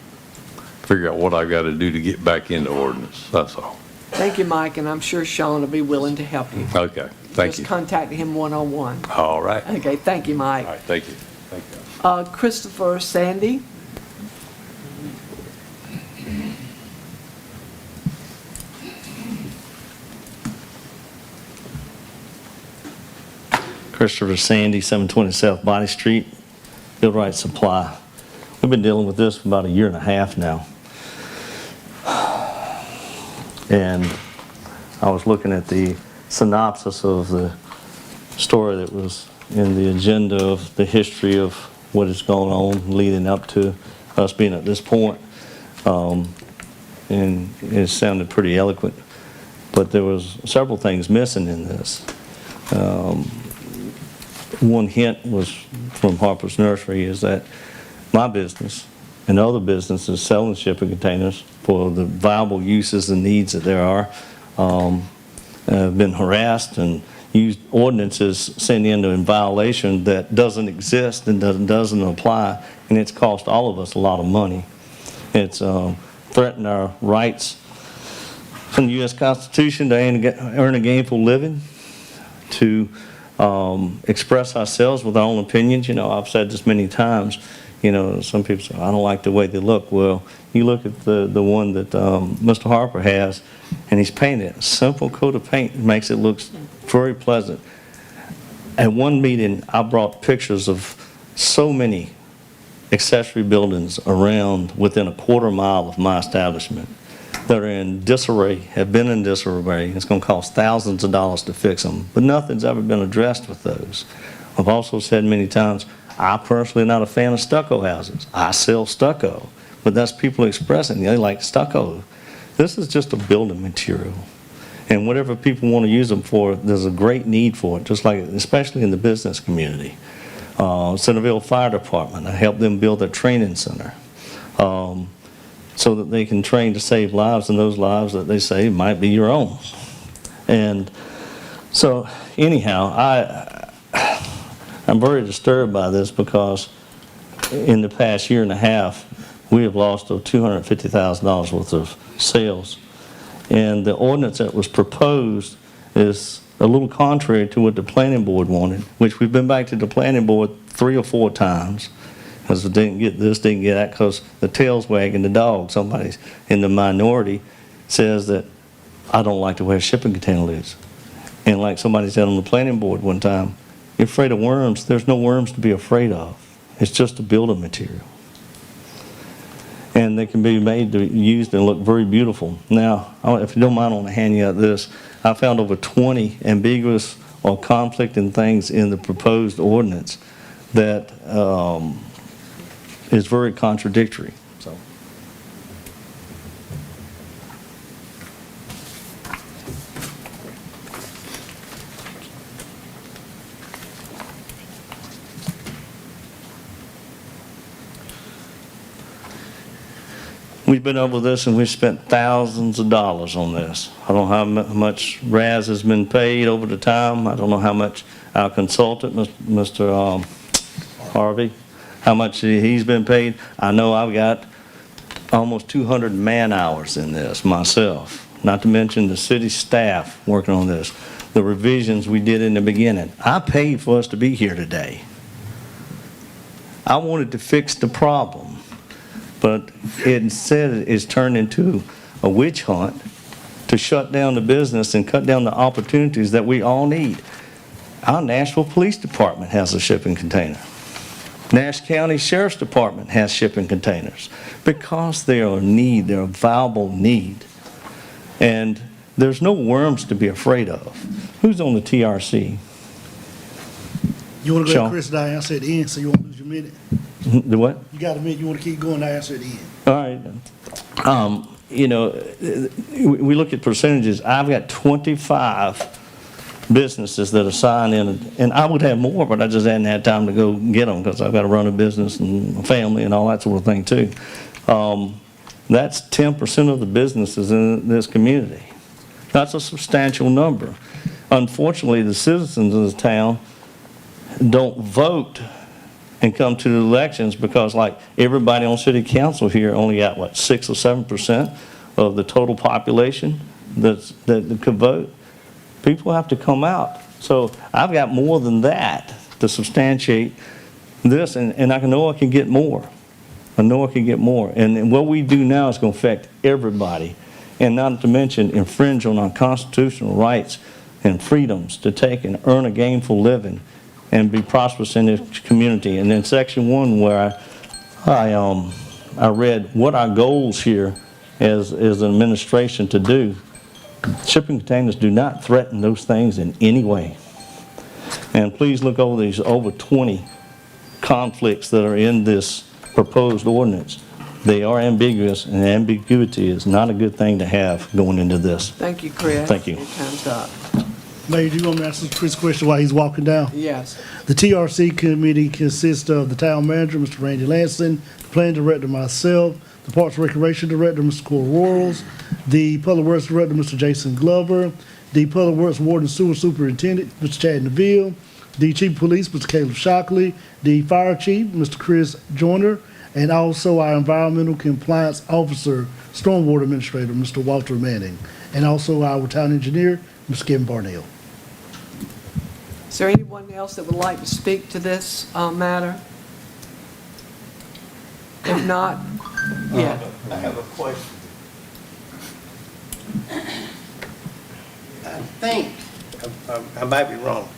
figure out what I got to do to get back into ordinance, that's all. Thank you, Mike, and I'm sure Sean will be willing to help you. Okay. Thank just you. contacting him one-on-one. All right. All Okay, thank you, Mike. right, thank you. Thank you. Christopher Sandy. Christopher Sandy, 720 South Body Street, Build Right Supply. We've been dealing with this for about a year and a half now. And I was looking at the synopsis of the story that was in the agenda of the history of what has gone on leading up to us being at this point. And it sounded pretty eloquent, but there was several things missing in this. One hint was from Harper's Nursery is that my business and other businesses selling shipping containers for the viable uses and needs that there are have been harassed and used ordinances sent into in violation that doesn't exist and doesn't apply, and it's cost all of us a lot of money. It's threatened our rights from the U.S. Constitution to earn a gainful living, to express ourselves with our own opinions. You know, I've said this many times, you know, some people say, I don't like the way they look. Well, you look at the one that Mr. Harper has, and he's painted a simple coat of paint. It makes it look very pleasant. At one meeting, I brought pictures of so many accessory buildings around within a quarter mile of my establishment that are in disarray, have been in disarray. It's going to cost thousands of dollars to fix them, but nothing's ever been addressed with those. I've also said many times, I personally am not a fan of stucco houses. I sell stucco, but that's people expressing, they like stucco. This is just a building material. And whatever people want to use them for, there's a great need for it, just like, especially in the business community. Centerville Fire Department, I helped them build a training center. So that they can train to save lives, and those lives that they save might be your own. And so anyhow, I'm very disturbed by this because in the past year and a half, we have lost $250,000 worth of sales. And the ordinance that was proposed is a little contrary to what the planning board wanted, which we've been back to the planning board 3 or 4 times. Because we didn't get this, didn't get that, because the tail's wagging the dog. Somebody in the minority says that I don't like the way a shipping container lives. And like somebody said on the planning board one time, you're afraid of worms. There's no worms to be afraid of. It's just a building material. And they can be made to used and look very beautiful. Now, if you don't mind, I want to hand you out this. I found over 20 ambiguous or conflicting things in the proposed ordinance that is very contradictory. So. We've been over this and we've spent thousands of dollars on this. I don't know how much Raz has been paid over the time. I don't know how much our consultant, Mr. Harvey, how much he's been paid. I know I've got almost 200 man hours in this myself, not to mention the city staff working on this, the revisions we did in the beginning. I paid for us to be here today. I wanted to fix the problem, but instead it's turned into a witch hunt to shut down the business and cut down the opportunities that we all need. Our Nashville Police Department has a shipping container. Nash County Sheriff's Department has shipping containers because they are a need, they're a viable need. And there's no worms to be afraid of. Who's on the TRC? You want to go Sean? to Chris and I answer at the end, so you won't lose your minute? The what? You got a minute, you want to keep going, I answer at the end. All right. You know, we look at percentages. I've got 25 businesses that are signed in, and I would have more, but I just hadn't had time to go get them because I've got to run a business and a family and all that sort of thing too. That's 10% of the businesses in this community. That's a substantial number. Unfortunately, the citizens of this town don't vote and come to the elections because, like, everybody on city council here only got, what, 6 or 7% of the total population that could vote. People have to come out So I've got more than that to substantiate this, and I know I can get more. I know I can get more. And what we do now is going to affect everybody, and not to mention infringe on our constitutional rights and freedoms to take and earn a gainful living and be prosperous in this community. And then section 1, where I read what our goals here as an administration to do. Shipping containers do not threaten those things in any way. And please look over these over 20 conflicts that are in this proposed ordinance. They are ambiguous, and ambiguity is not a good thing to have going into this. Thank you, Chris. Thank you. Your time's up. Mayor, do you want me to answer Chris' question while he's walking down? Yes. The TRC committee consists of the town manager, Mr. Randy Lansing, the planning director, myself, the Parks and Recreation director, Mr. Corey Royals, the public works director, Mr. Jason Glover, the public works warden and sewer superintendent, Mr. Chad Neville, the chief of police, Mr. Caleb Shockley, the fire chief, Mr. Chris Joyner, and also our environmental compliance officer, stormwater administrator, Mr. Walter Manning, and also our town engineer, Mr. Kevin Barnell. Is there anyone else that would like to speak to this matter? If not, yeah. I have a question. I think, I might be wrong,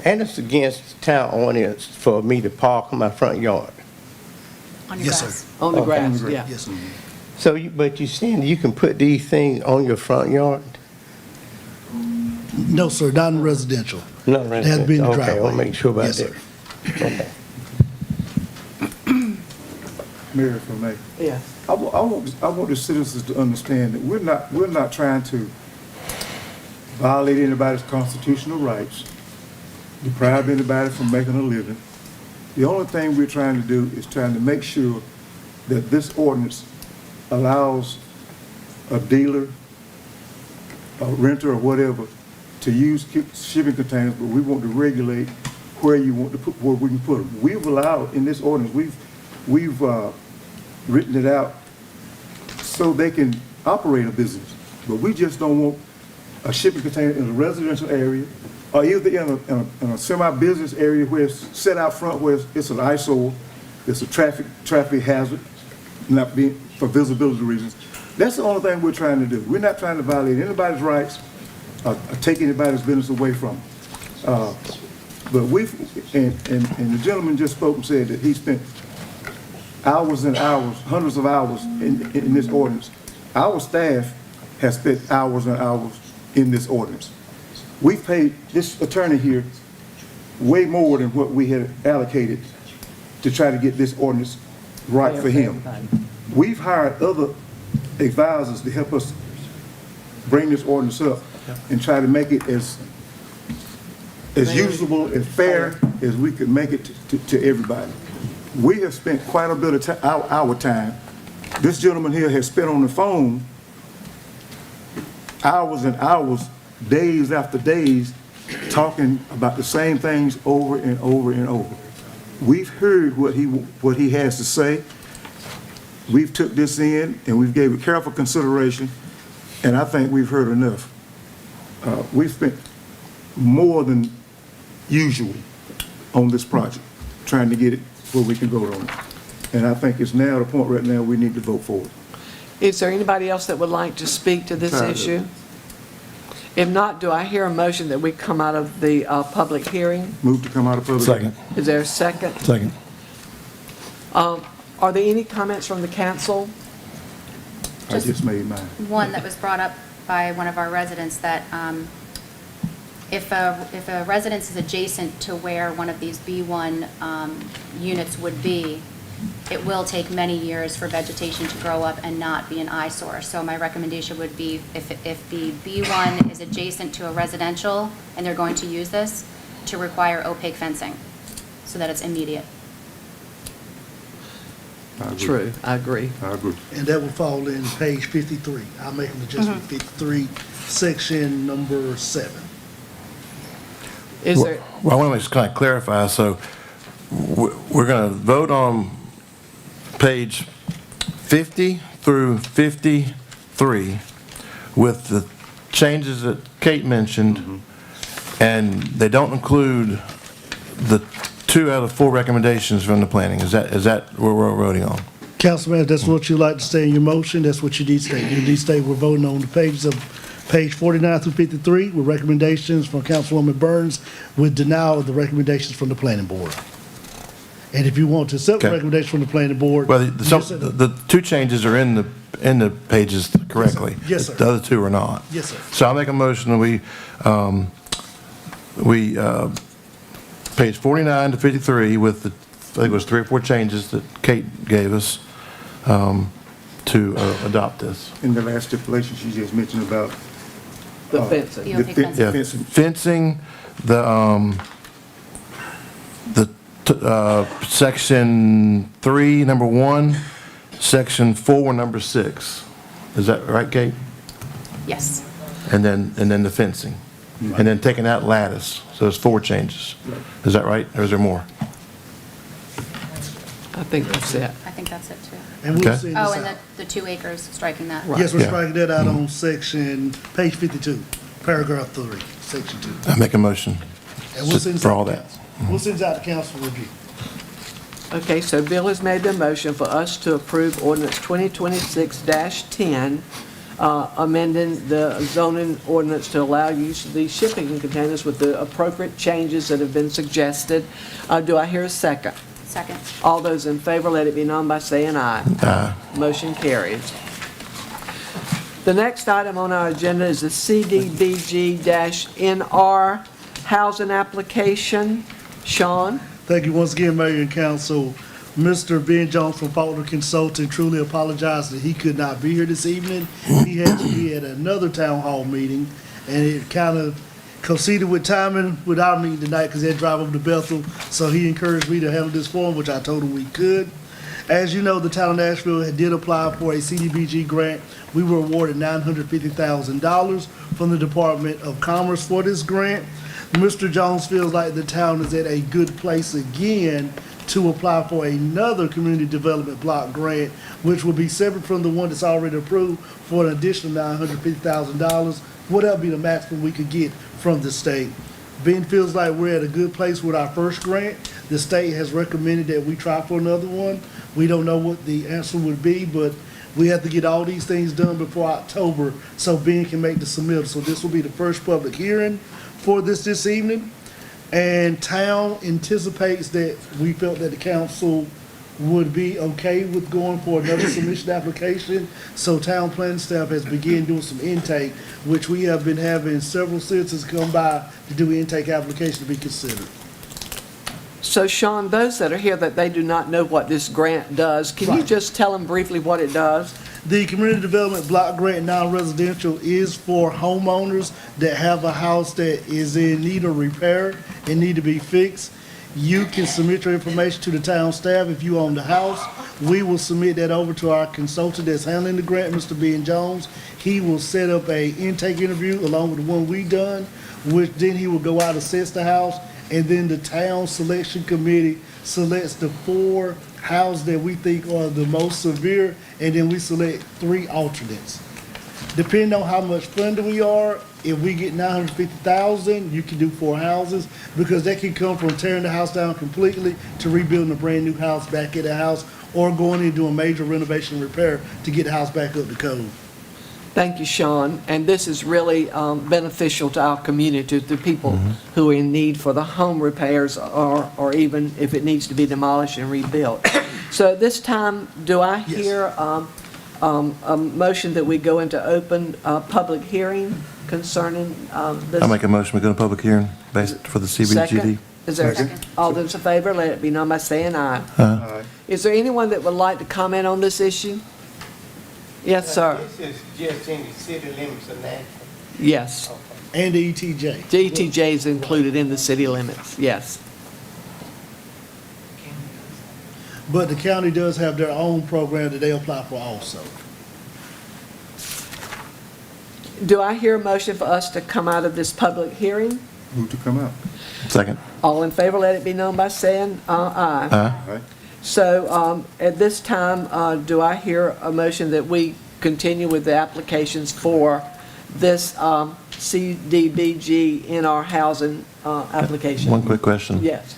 and it's against town ordinance for me to park in my front yard. On your Yes, grass. sir. On the Okay. grass, yeah. Yes. So, but you're saying you can put these things on your front yard? No, sir, not in residential. Not It has to be in the Okay, driveway. I'll make sure about Yes, that. sir. Okay. Mayor, if I may. Yeah. I want the citizens to understand that we're not trying to violate anybody's constitutional rights, deprive anybody from making a living. The only thing we're trying to do is trying to make sure that this ordinance allows a dealer, a renter or whatever, to use shipping containers, but we want to regulate where you want to put, where we can put them. We've allowed, in this ordinance, we've written it out so they can operate a business. But we just don't want a shipping container in a residential area, or either in a semi-business area where it's set out front, where it's an eyesore, it's a traffic hazard, not being, for visibility reasons. That's the only thing we're trying to do. We're not trying to violate anybody's rights, or take anybody's business away from them. But and the gentleman just spoke and said that he spent hours and hours, hundreds of hours in this ordinance. Our staff has spent hours and hours in this ordinance. We've paid this attorney here way more than what we had allocated to try to get this ordinance right for him. We've hired other advisors to help us bring this ordinance up and try to make it as usable and fair as we could make it to everybody. We have spent quite a bit of our time. This gentleman here has spent on the phone hours and hours, days after days, talking about the same things over and over and over. We've heard what he has to say. We've took this in and we've gave it careful consideration, and I think we've heard enough. We've spent more than usual on this project, trying to get it where we can vote on it. And I think it's now the point right now we need to vote for it. Is there anybody else that would like to speak to this issue? If not, do I hear a motion that we come out of the public hearing? Move to come out of public. Second. Is there a second? Second. Are there any comments from the council? I just made mine. One that was brought up by one of our residents, that if a residence is adjacent to where one of these B1 units would be, it will take many years for vegetation to grow up and not be an eyesore. So my recommendation would be, if the B1 is adjacent to a residential and they're going to use this, to require opaque fencing so that it's immediate. True, I agree. I agree. And that will fall in page 53. I'll make an adjustment, 53, section number 7. Is there, Well, I want to just kind of clarify, so we're going to vote on page 50 through 53 with the changes that Kate mentioned, and they don't include the 2 out of 4 recommendations from the planning. Is that what we're voting on? Councilman, if that's what you'd like to say in your motion, that's what you need to state. You need to state we're voting on the pages of page 49 through 53 with recommendations from Councilwoman Burns with denial of the recommendations from the planning board. And if you want to accept the Okay. recommendation from the planning board. Well, you just said- the 2 changes are in the pages correctly. Yes, sir. The other 2 are not. Yes, sir. So I'll make a motion that we page 49 to 53 with the, I think it was 3 or 4 changes that Kate gave us, to adopt this. In the last stipulation she just mentioned about The fencing. The opaque fencing. Yeah, fencing, section 3, number 1, section 4, number 6. Is that right, Kate? Yes. And then the fencing. And then taking out lattice. So there's 4 changes. Is that right, or is there more? I think that's it. I think that's it too. And we'll Okay. send Oh, this and out. the 2 acres, striking that. Yes, we're Yeah. striking that out on section, page 52, paragraph 3, section 2. I make a motion And we'll send this for out all to that. council. We'll send it out to council for review. Okay, so Bill has made the motion for us to approve ordinance 2026-10, amending the zoning ordinance to allow use of these shipping containers with the appropriate changes that have been suggested. Do I hear a second? Second. All those in favor, let it be known by saying aye. Aye. Motion carries. The next item on our agenda is the CDBG-NR housing application. Sean? Thank you once again, Mayor and Council. Mr. Ben Jones from Faulkner Consulting truly apologized that he could not be here this evening. He had to be at another town hall meeting, and it kind of coincided with timing with our meeting tonight because he had to drive over to Bethel. So he encouraged me to handle this for him, which I told him we could. As you know, the town of Nashville did apply for a CDBG grant. We were awarded $950,000 from the Department of Commerce for this grant. Mr. Jones feels like the town is at a good place again to apply for another community development block grant, which will be separate from the one that's already approved for an additional $950,000. Whatever be the maximum we could get from the state. Ben feels like we're at a good place with our first grant. The state has recommended that we try for another one. We don't know what the answer would be, but we have to get all these things done before October so Ben can make the submittal. So this will be the first public hearing for this evening. And town anticipates that we felt that the council would be okay with going for another submission application. So town planning staff has begun doing some intake, which we have been having several citizens come by to do intake application to be considered. So Sean, those that are here that they do not know what this grant does, can you Right. just tell them briefly what it does? The community development block grant non-residential is for homeowners that have a house that is in need of repair and need to be fixed. You can submit your information to the town staff if you own the house. We will submit that over to our consultant that's handling the grant, Mr. Ben Jones. He will set up a intake interview along with the one we done, which then he will go out and assess the house, and then the town selection committee selects the 4 houses that we think are the most severe, and then we select 3 alternates. Depending on how much funding we are, if we get 950,000, you can do 4 houses, because that can come from tearing the house down completely to rebuilding a brand new house back at the house, or going in and doing major renovation and repair to get the house back up to code. Thank you, Sean. And this is really beneficial to our community, to people who are in need for the home repairs, or even if it needs to be demolished and rebuilt. So at this time, do I hear a motion that we go into open public hearing concerning this? I'll make a motion, we go to public hearing based for the CBGD. Second? Is there, Second. all those in favor, let it be known by saying aye. Aye. Is there anyone that would like to comment on this issue? Yes, sir. This is just in the city limits of Nashville. Yes. And the ETJ. GTJ is included in the city limits, yes. But the county does have their own program that they apply for also. Do I hear a motion for us to come out of this public hearing? Move to come out. Second. All in favor, let it be known by saying aye. Aye. Aye. So at this time, do I hear a motion that we continue with the applications for this CDBG in our housing application. One quick question. Yes.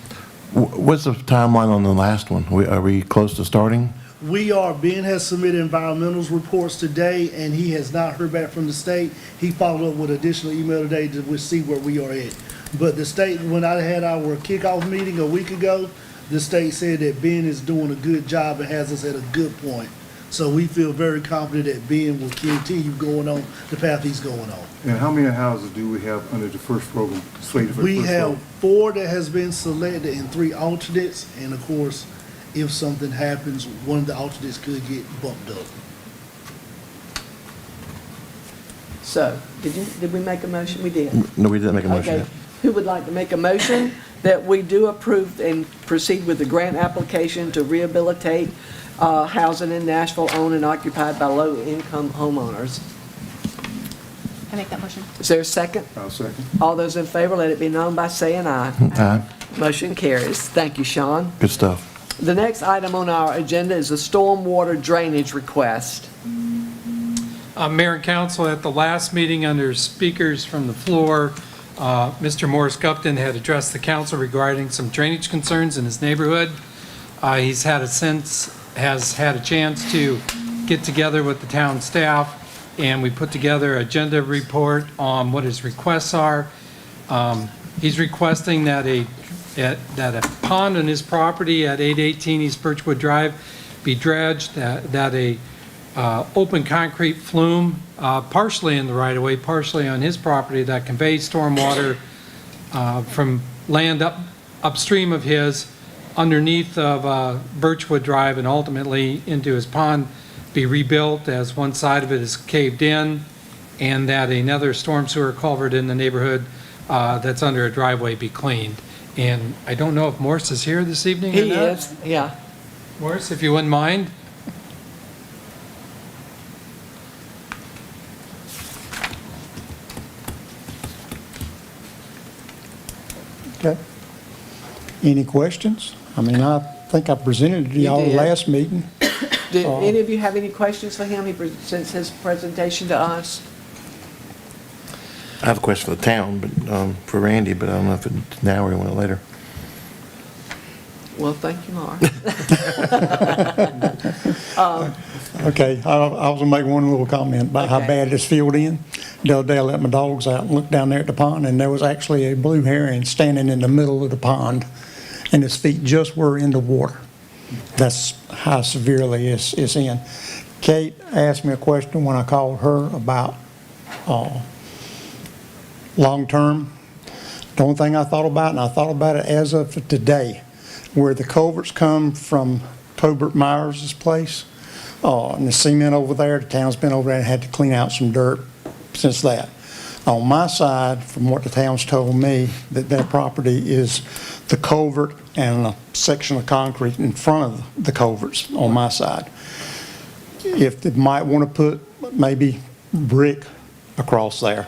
What's the timeline on the last one? Are we close to starting? Ben has submitted environmentals reports today, and he has not heard back from the state. He followed up with additional email today to see where we are at. But the state, when I had our kickoff meeting a week ago, the state said that Ben is doing a good job and has us at a good point. So we feel very confident that Ben will continue going on the path he's going on. And how many houses do we have under the first program, slated for the We first have program? 4 that has been selected and 3 alternates, and of course, if something happens, one of the alternates could get bumped up. So, did we make a motion? We did. No, we didn't make a motion Okay. yet. Who would like to make a motion that we do approve and proceed with the grant application to rehabilitate housing in Nashville owned and occupied by low-income homeowners? I make that motion. Is there a second? I'll second. All those in favor, let it be known by saying aye. Aye. Motion carries. Thank you, Sean. Good stuff. The next item on our agenda is a stormwater drainage request. Mayor and council, at the last meeting under speakers from the floor, Mr. Morris Gupton had addressed the council regarding some drainage concerns in his neighborhood. He's had a chance to get together with the town staff, and we put together an agenda report on what his requests are. He's requesting that a pond on his property at 818 East Birchwood Drive be dredged, that a open concrete flume, partially in the right-of-way, partially on his property, that conveys stormwater from land upstream of his, underneath of Birchwood Drive, and ultimately into his pond, be rebuilt as one side of it is caved in, and that another storm sewer culvert in the neighborhood that's under a driveway be cleaned. And I don't know if Morris is here this evening or He not. is, yeah. Morris, if you wouldn't mind. Okay. Any questions? I mean, I think I presented it to You y'all did. last meeting. Do any of you have any questions for him? He presents his presentation to us. I have a question for the town, but, for Randy, but I don't know if it's now or you want it later. Well, thank you, Mark. Okay, I was gonna make one little comment about how Okay. bad it is filled in. The other day I let my dogs out and looked down there at the pond, and there was actually a blue heron standing in the middle of the pond, and his feet just were in the water. That's how severely it's in. Kate asked me a question when I called her about long-term. The only thing I thought about, and I thought about it as of today, where the culverts come from Tobert Myers' place, and the cement over there, the town's been over there and had to clean out some dirt since that. On my side, from what the town's told me, that property is the culvert and a section of concrete in front of the culverts on my side. If they might want to put maybe brick across there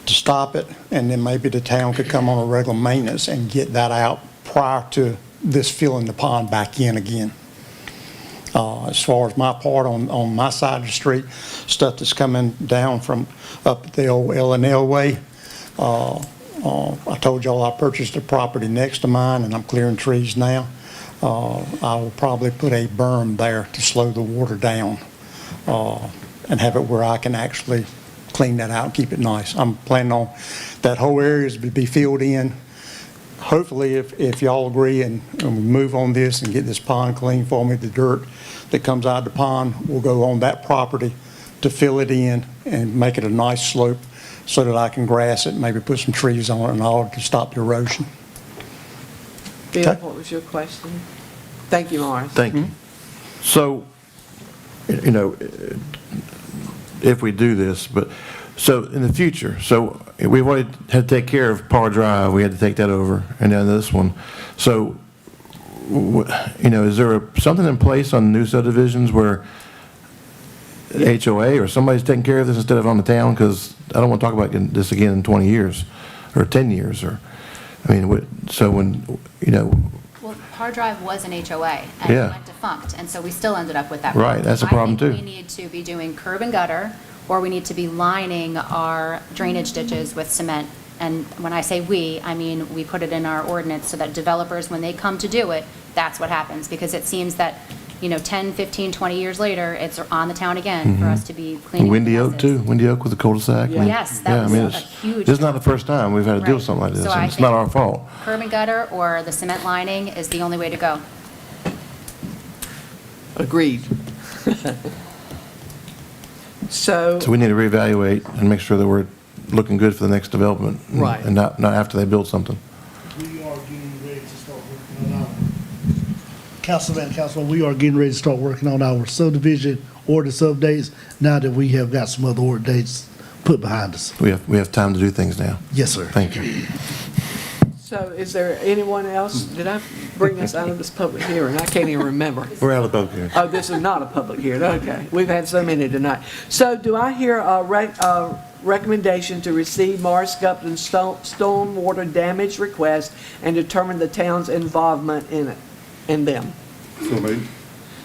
to stop it, and then maybe the town could come on a regular maintenance and get that out prior to this filling the pond back in again. As far as my part on my side of the street, stuff that's coming down from up the old L&L way, I told y'all I purchased a property next to mine, and I'm clearing trees now. I will probably put a berm there to slow the water down, and have it where I can actually clean that out and keep it nice. I'm planning on that whole area to be filled in. Hopefully, if y'all agree and we move on this and get this pond clean for me, the dirt that comes out of the pond will go on that property to fill it in and make it a nice slope so that I can grass it, maybe put some trees on it and all to stop the erosion. Bill, Okay. what was your question? Thank you, Morris. Thank you. So, you know, if we do this, but, so in the future, so we've already had to take care of Par Drive, we had to take that over, and then this one. So, you know, is there something in place on new subdivisions where HOA or somebody's taking care of this instead of on the town? Because I don't want to talk about this again in 20 years or 10 years or, I mean, so when, you know. Well, Par Drive was an HOA, and it Yeah. went defunct, and so we still ended up with that. Right, that's a problem, too. I think we need to be doing curb and gutter or we need to be lining our drainage ditches with cement. And when I say we, I mean we put it in our ordinance so that developers, when they come to do it, that's what happens. Because it seems that, 10, 15, 20 years later, it's on the town again for us to be cleaning up the Windy Oak messes. too, Windy Oak with the cul-de-sac. Yeah. Yes, that Yeah, I was mean, a it's- huge. This is not the first time we've had to deal with Right. something like this, So and I it's not think our fault. Curb and gutter or the cement lining is the only way to go. Agreed. So, So we need to reevaluate and make sure that we're looking good for the next development. Right. And not after they build something. We are getting ready to start working on our, Councilman, we are getting ready to start working on our subdivision ordinance updates now that we have got some other ordinance put behind us. We have time to do things now. Yes, sir. Thank you. so is there anyone else? Did I bring us out of this public hearing? I can't even remember. We're out of the boat here. Oh, this is not a public hearing, okay. We've had so many tonight. So do I hear a recommendation to receive Morris Gupton's stormwater damage request and determine the town's involvement in them? So made.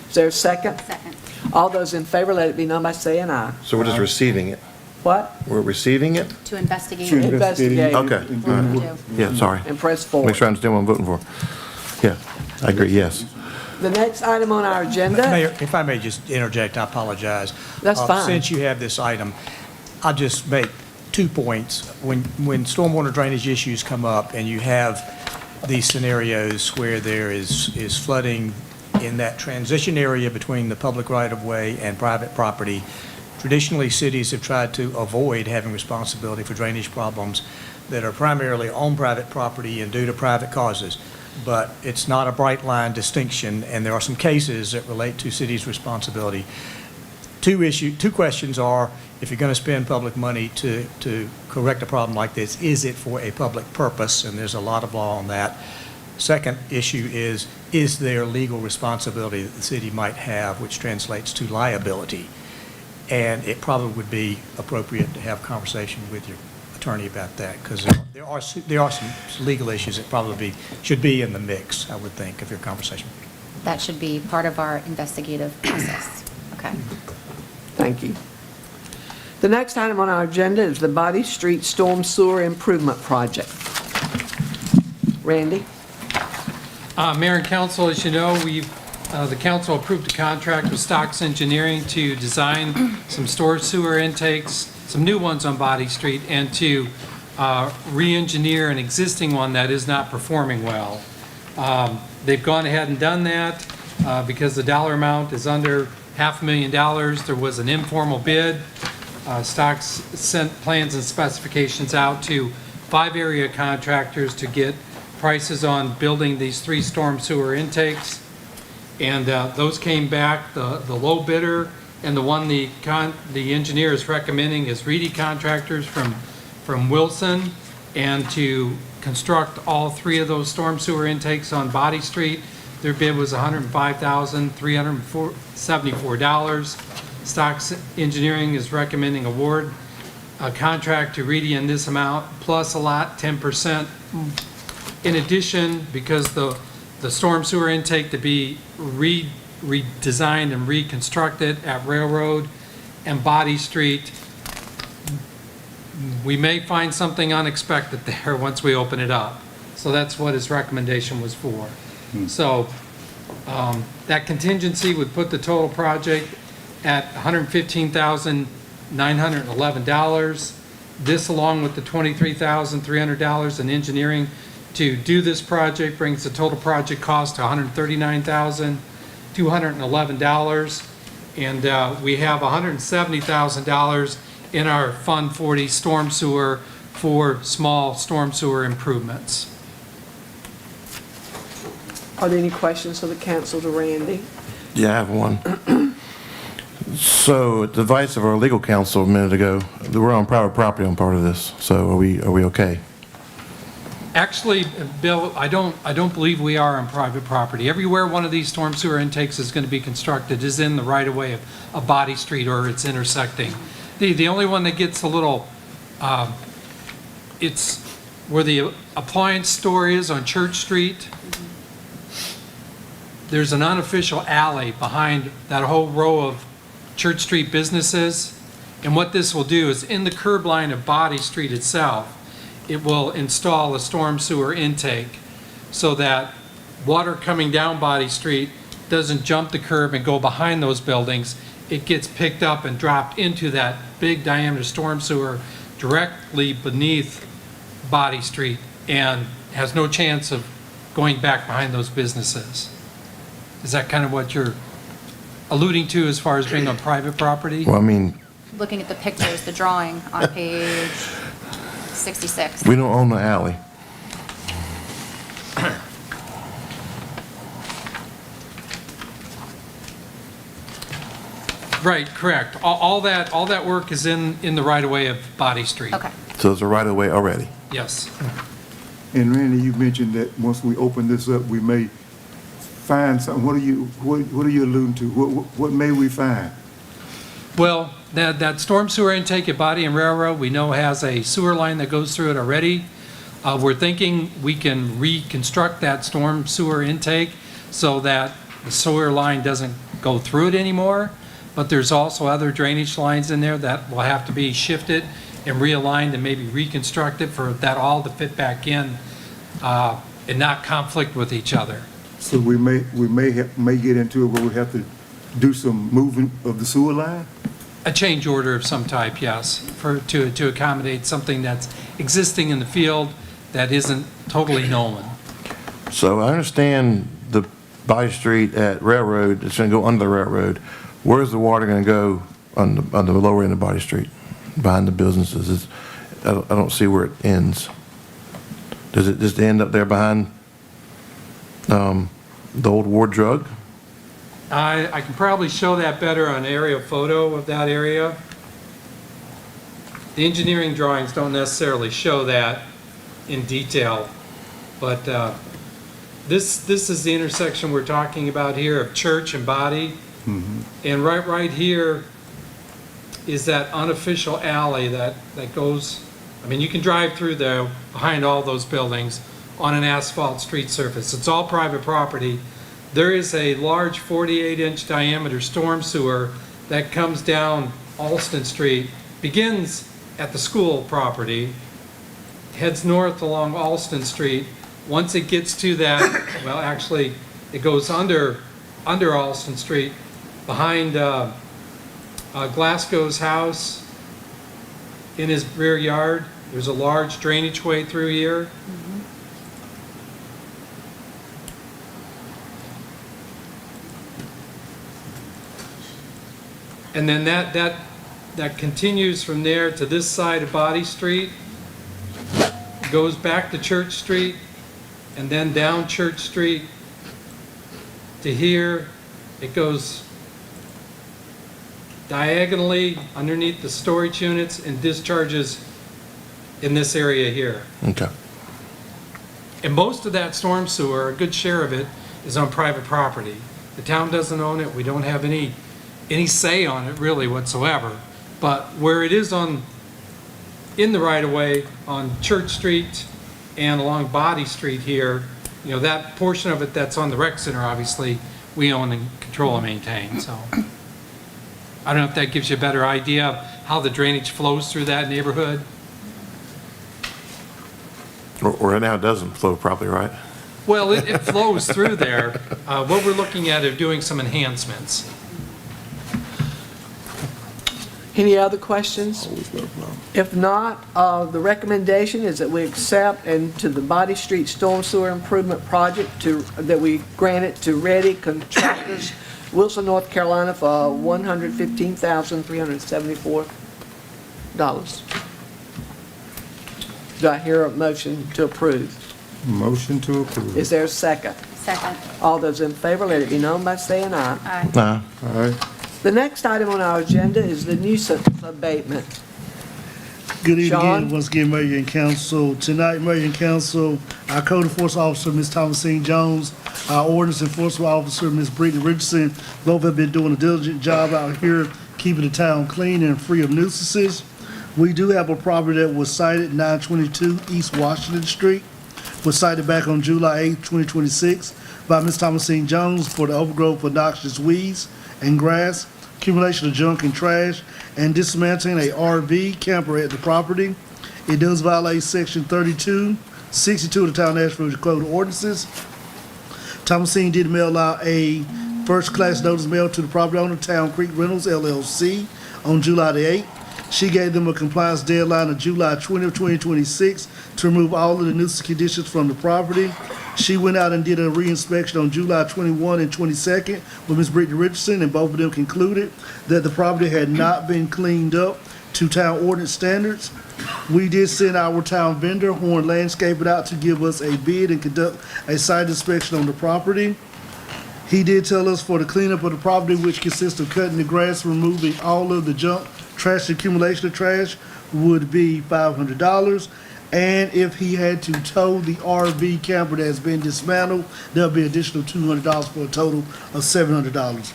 Is there a second? Second. All those in favor, let it be known by saying aye. So we're just receiving it. What? We're receiving it? To investigate. To it. Investigate. Okay. What we're gonna do. Yeah, sorry. And press Make forward. sure I understand what I'm voting for. Yeah, I agree, yes. The next item on our agenda, Mayor, if I may just interject, I apologize. That's fine. Since you have this item, I'll just make 2 points. When stormwater drainage issues come up and you have these scenarios where there is flooding in that transition area between the public right-of-way and private property, traditionally, cities have tried to avoid having responsibility for drainage problems that are primarily on private property and due to private causes. But it's not a bright line distinction, and there are some cases that relate to cities' responsibility. Two questions are, if you're going to spend public money to correct a problem like this, is it for a public purpose? And there's a lot of law on that. Second issue is there legal responsibility that the city might have, which translates to liability? And it probably would be appropriate to have a conversation with your attorney about that, because there are some legal issues that probably should be in the mix, I would think, of your conversation. That should be part of our investigative process. Okay. thank you. The next item on our agenda is the Body Street Storm Sewer Improvement Project. Randy? Mayor and council, as you know, the council approved a contract with Stocks Engineering to design some storage sewer intakes, some new ones on Body Street, and to re-engineer an existing one that is not performing well. They've gone ahead and done that because the dollar amount is under $500,000. There was an informal bid. Stocks sent plans and specifications out to 5 area contractors to get prices on building these 3 storm sewer intakes. And those came back. The low bidder and the one the engineer is recommending is Reedy Contractors from Wilson, and to construct all 3 of those storm sewer intakes on Body Street. Their bid was $105,374. Stocks Engineering is recommending award a contract to Reedy in this amount, plus a lot, 10%. In addition, because the storm sewer intake to be redesigned and reconstructed at Railroad and Body Street, we may find something unexpected there once we open it up. So that's what his recommendation was for. So that contingency would put the total project at $115,911. This, along with the $23,300 in engineering to do this project, brings the total project cost to $139,211. And we have $170,000 in our Fund 40 storm sewer for small storm sewer improvements. Are there any questions of the council to Randy? Yeah, I have one. So, at the advice of our legal counsel a minute ago, we're on private property on part of this, so are we okay? Actually, Bill, I don't believe we are on private property. Everywhere one of these storm sewer intakes is going to be constructed is in the right-of-way of a Body Street or it's intersecting. The only one that gets a little, it's where the appliance store is on Church Street. There's an unofficial alley behind that whole row of Church Street businesses, And what this will do is in the curb line of Body Street itself, it will install a storm sewer intake so that water coming down Body Street doesn't jump the curb and go behind those buildings. It gets picked up and dropped into that big diameter storm sewer directly beneath Body Street and has no chance of going back behind those businesses. Is that kind of what you're alluding to as far as being on private property? Well, I mean, Looking at the pictures, the drawing on page 66. we don't own the alley. Right, correct. All that work is in the right-of-way of Body Street. Okay. So it's a right-of-way already. Yes. And Randy, you mentioned that once we open this up, we may find something. What are you alluding to? What may we find? Well, that storm sewer intake at Body and Railroad, we know has a sewer line that goes through it already. We're thinking we can reconstruct that storm sewer intake so that the sewer line doesn't go through it anymore. But there's also other drainage lines in there that will have to be shifted and realigned and maybe reconstructed for that all to fit back in and not conflict with each other. So we may get into it where we have to do some moving of the sewer line? A change order of some type, yes, to accommodate something that's existing in the field that isn't totally known. So I understand the Body Street at Railroad, it's going to go under the railroad. Where's the water going to go on the lower end of Body Street, behind the businesses? I don't see where it ends. Does it just end up there behind the old Ward Drug? I can probably show that better on an aerial photo of that area. The engineering drawings don't necessarily show that in detail, but this is the intersection we're talking about here of Church and Body. Mm-hmm. And right here is that unofficial alley that goes, I mean, you can drive through there behind all those buildings on an asphalt street surface. It's all private property. There is a large 48-inch diameter storm sewer that comes down Alston Street, begins at the school property, heads north along Alston Street. Once it gets to that, well, actually, it goes under Alston Street, behind Glasgow's house, in his rear yard. There's a large drainage way through here. And then that continues from there to this side of Body Street, goes back to Church Street, and then down Church Street to here. It goes diagonally underneath the storage units and discharges in this area here. Okay. And most of that storm sewer, a good share of it, is on private property. The town doesn't own it. We don't have any say on it really whatsoever. But where it is in the right-of-way on Church Street and along Body Street here, you know, that portion of it that's on the rec center, obviously, we own and control and maintain. So I don't know if that gives you a better idea of how the drainage flows through that neighborhood. Or right now it doesn't flow properly, right? Well, it flows through there. What we're looking at are doing some enhancements. Any other questions? If not, the recommendation is that we accept and to the Body Street Storm Sewer Improvement Project that we grant it to Ready Contractors, Wilson, North Carolina for $115,374. Do I hear a motion to approve? Motion to approve. Is there a second? Second. All those in favor, let it be known by saying aye. Aye. Nah. All right. The next item on our agenda is the nuisance abatement. Good evening Sean? again, once again, Mayor and Council. Tonight, Mayor and Council, our Code Enforcement Officer, Ms. Thomasine Jones, our Ordinance Enforcement Officer, Ms. Brittany Richardson, both have been doing a diligent job out here keeping the town clean and free of nuisances. We do have a property that was cited, 922 East Washington Street, was cited back on July 8, 2026, by Ms. Thomasine Jones for the overgrowth of noxious weeds and grass accumulation of junk and trash, and dismantling a RV camper at the property. It does violate section 3262 of the Town of Nashville Code of Ordinances. Thomasine did mail out a first-class notice mail to the property owner, Town Creek Rentals LLC, on July the 8th. She gave them a compliance deadline of July 20th, 2026 to remove all of the nuisance conditions from the property. She went out and did a re-inspection on July 21 and 22nd with Ms. Brittany Richardson, and both of them concluded that the property had not been cleaned up to town ordinance standards. We did send our town vendor, Horn Landscaping, out to give us a bid and conduct a site inspection on the property. He did tell us for the cleanup of the property, which consists of cutting the grass, removing all of the junk, trash, accumulation of trash, would be $500. And if he had to tow the RV camper that has been dismantled, there'll be additional $200 for a total of $700.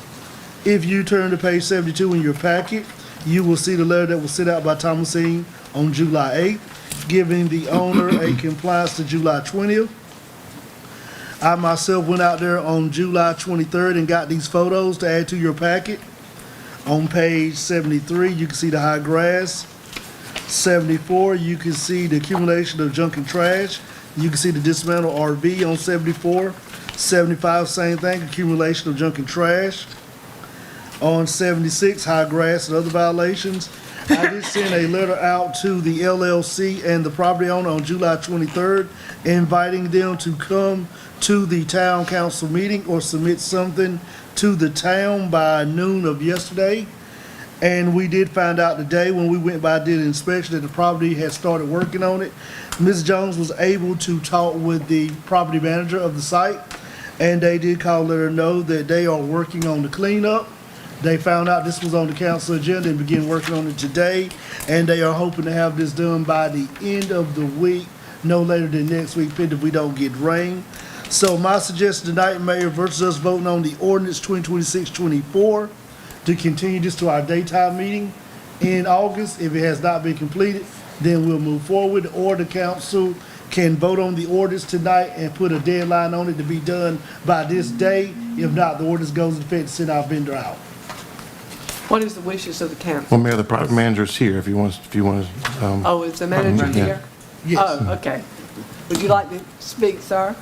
If you turn to page 72 in your packet, you will see the letter that was sent out by Thomasine on July 8th, giving the owner a compliance to July 20th. I myself went out there on July 23rd and got these photos to add to your packet. On page 73, you can see the high grass. 74, you can see the accumulation of junk and trash. You can see the dismantled RV on 74. 75, same thing, accumulation of junk and trash. On 76, high grass and other violations. I did send a letter out to the LLC and the property owner on July 23rd, inviting them to come to the town council meeting or submit something to the town by noon of yesterday. And we did find out today when we went by, did an inspection, that the property had started working on it. Ms. Jones was able to talk with the property manager of the site, and they did call, let her know that they are working on the cleanup. They found out this was on the council agenda and began working on it today, and they are hoping to have this done by the end of the week, no later than next week, if we don't get rain. So my suggestion tonight, Mayor, versus us voting on the ordinance 2026-24, to continue this to our daytime meeting in August. If it has not been completed, then we'll move forward, or the council can vote on the ordinance tonight and put a deadline on it to be done by this day. If not, the ordinance goes into effect to send our vendor out. What is the wishes of the council? Well, Mayor, the project manager's here if you want to. Oh, is the manager yeah. here? Yes. Oh, okay. Would you like to speak, sir?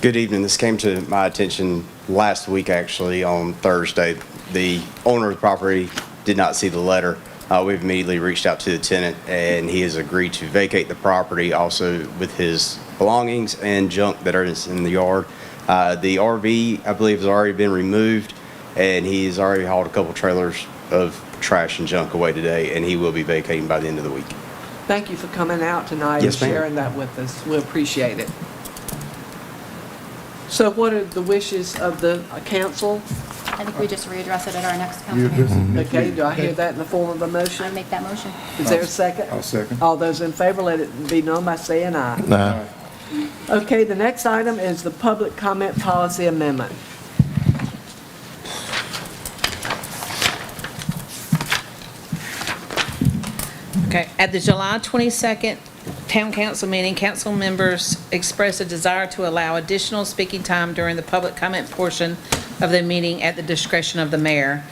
Good evening. This came to my attention last week, actually, on Thursday. The owner of the property did not see the letter. We've immediately reached out to the tenant, and he has agreed to vacate the property, also with his belongings and junk that are in the yard. The RV, I believe, has already been removed, and he's already hauled a couple trailers of trash and junk away today, and he will be vacating by the end of the week. Thank you for coming out tonight and Yes, ma'am. sharing that with us. We appreciate it. So what are the wishes of the council? I think we just readdress it at our next council meeting. Okay, do I hear that in the form of a I motion? make that motion. Is there a second? I'll second. All those in favor, let it be known by saying aye. Nah. Okay, the next item is the public comment policy amendment. Okay, at the July 22nd Town Council meeting, council members expressed a desire to allow additional speaking time during the public comment portion of the meeting at the discretion of the mayor.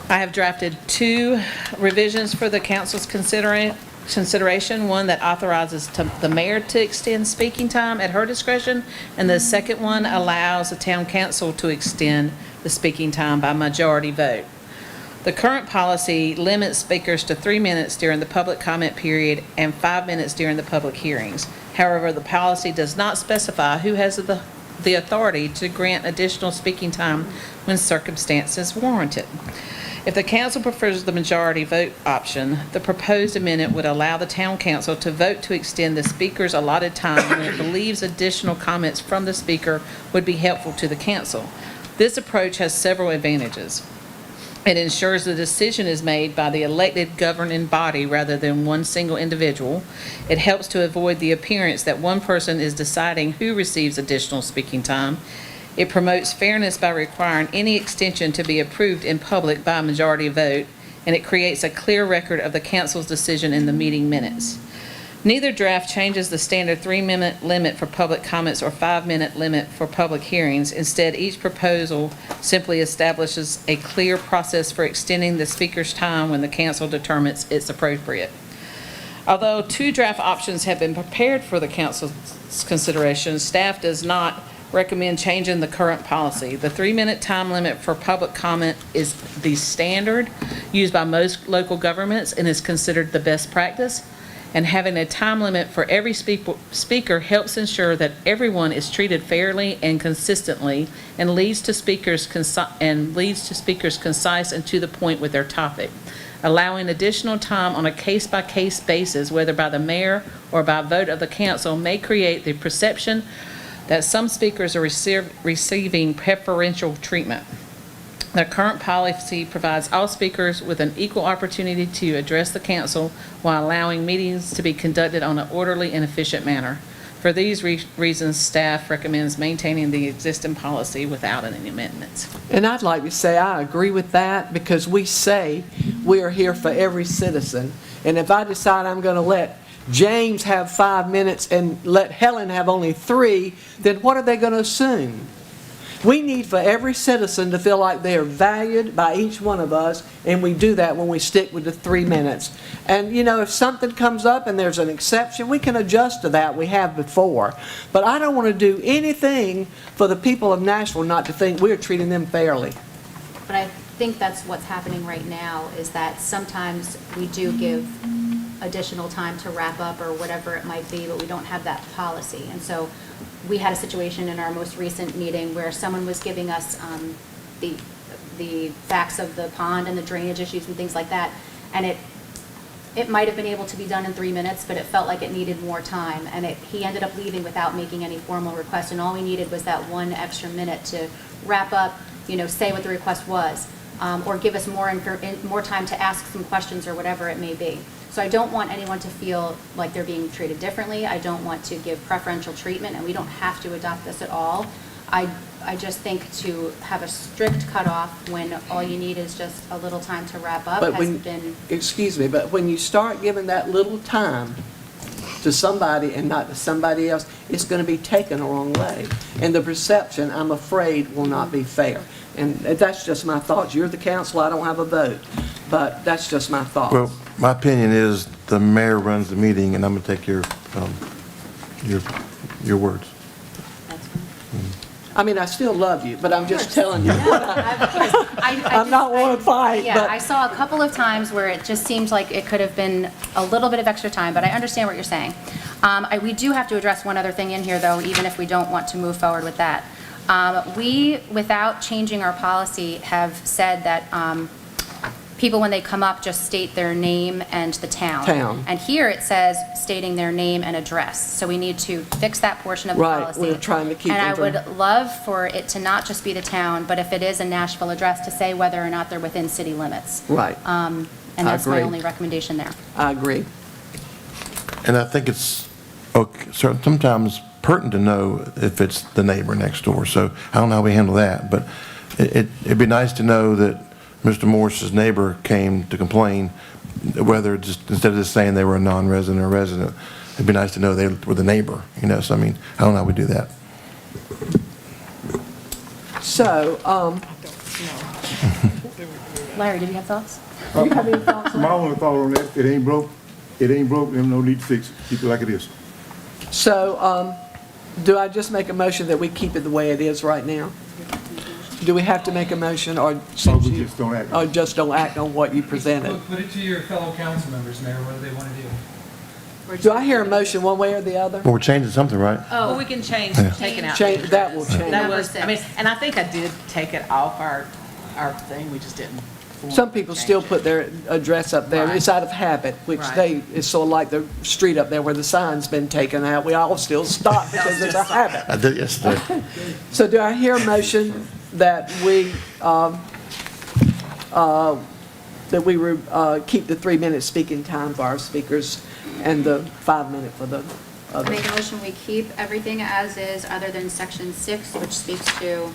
I have drafted two revisions for the council's consideration, one that authorizes the mayor to extend speaking time at her discretion, and the second one allows the town council to extend the speaking time by majority vote. The current policy limits speakers to 3 minutes during the public comment period and 5 minutes during the public hearings. However, the policy does not specify who has the authority to grant additional speaking time when circumstances warranted. If the council prefers the majority vote option, the proposed amendment would allow the town council to vote to extend the speaker's allotted time when it believes additional comments from the speaker would be helpful to the council. This approach has several advantages. It ensures the decision is made by the elected governing body rather than one single individual. It helps to avoid the appearance that one person is deciding who receives additional speaking time. It promotes fairness by requiring any extension to be approved in public by a majority vote, and it creates a clear record of the council's decision in the meeting minutes. Neither draft changes the standard 3-minute limit for public comments or 5-minute limit for public hearings. Instead, each proposal simply establishes a clear process for extending the speaker's time when the council determines it's appropriate. Although 2 draft options have been prepared for the council's consideration, staff does not recommend changing the current policy. The 3-minute time limit for public comment is the standard used by most local governments and is considered the best practice. And having a time limit for every speaker helps ensure that everyone is treated fairly and consistently and leads to speakers concise and to the point with their topic. Allowing additional time on a case-by-case basis, whether by the mayor or by vote of the council, may create the perception that some speakers are receiving preferential treatment. The current policy provides all speakers with an equal opportunity to address the council while allowing meetings to be conducted on an orderly and efficient manner. For these reasons, staff recommends maintaining the existing policy without any amendments. And I'd like to say I agree with that, because we say we are here for every citizen. And if I decide I'm going to let James have 5 minutes and let Helen have only 3, then what are they going to assume? We need for every citizen to feel like they are valued by each one of us, and we do that when we stick with the 3 minutes. And, you know, if something comes up and there's an exception, we can adjust to that. We have before. But I don't want to do anything for the people of Nashville not to think we're treating them fairly. But I think that's what's happening right now, is that sometimes we do give additional time to wrap up or whatever it might be, but we don't have that policy. And so we had a situation in our most recent meeting where someone was giving us the facts of the pond and the drainage issues and things like that, and it might have been able to be done in 3 minutes, but it felt like it needed more time, and he ended up leaving without making any formal request, and all we needed was that 1 extra minute to wrap up, you know, say what the request was, or give us more time to ask some questions or whatever it may be. So I don't want anyone to feel like they're being treated differently. I don't want to give preferential treatment, and we don't have to adopt this at all. I just think to have a strict cutoff when all you need is just a little time to wrap up hasn't been... Excuse me, but when you start giving that little time to somebody and not to somebody else, it's going to be taken the wrong way. And the perception, I'm afraid, will not be fair. And that's just my thoughts. You're the council, I don't have a vote. But that's just my thoughts. Well, my opinion is the mayor runs the meeting, and I'm going to take your words. I mean, I still love you, but I'm just telling you. I'm not one to fight. Yeah, but I saw a couple of times where it just seemed like it could have been a little bit of extra time, but I understand what you're saying. We do have to address one other thing in here, though, even if we don't want to move forward with that. We, without changing our policy, have said that people, when they come up, just state their name and the town. And here it says stating their name and address. So we need to fix that portion of the policy. Right, we're trying to keep it. And I would love for it to not just be the town, but if it is a Nashville address, to say whether or not they're within city limits. Right. And that's my only recommendation there. I agree. And I think it's sometimes pertinent to know if it's the neighbor next door. So I don't know how we handle that, but it'd be nice to know that Mr. Morris's neighbor came to complain, whether just instead of just saying they were a non-resident or resident, it'd be nice to know they were the neighbor, you know. So I mean, I don't know how we do that. So, Larry, did you have thoughts? do you have any thoughts on My only thought on that, it ain't broke, there's no need to fix it, keep it like it is. So, do I just make a motion that we keep it the way it is right now? Do we have to make a motion, or just don't act? Or just don't act on what you presented? Put it to your fellow council members, Mayor, what do they want to do? Do I hear a motion one way or the other? Well, we're changing something, right? Oh, we can change, taking out. Change, that will change. That was, I mean, and I think I did take it off our thing, we just didn't. Some people still put their address up there. Right. It's out of habit, which Right. it's sort of like the street up there where the sign's been taken out. We all still stop because it's a habit. I did yesterday. So do I hear a motion that we keep the 3-minute speaking time for our speakers and the 5-minute for the I other? make a motion, we keep everything as is, other than section 6, which speaks to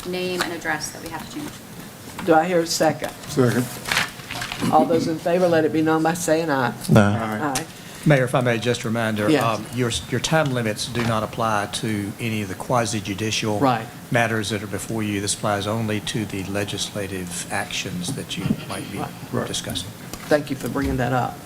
name and address that we have to change. Do I hear a second? Second. All those in favor, let it be known by saying aye. No. Aye. Mayor, if I may, just a reminder. Yes. Your time limits do not apply to any of the quasi-judicial Right. matters that are before you. This applies only to the legislative actions that you might be discussing. Thank you for bringing that up.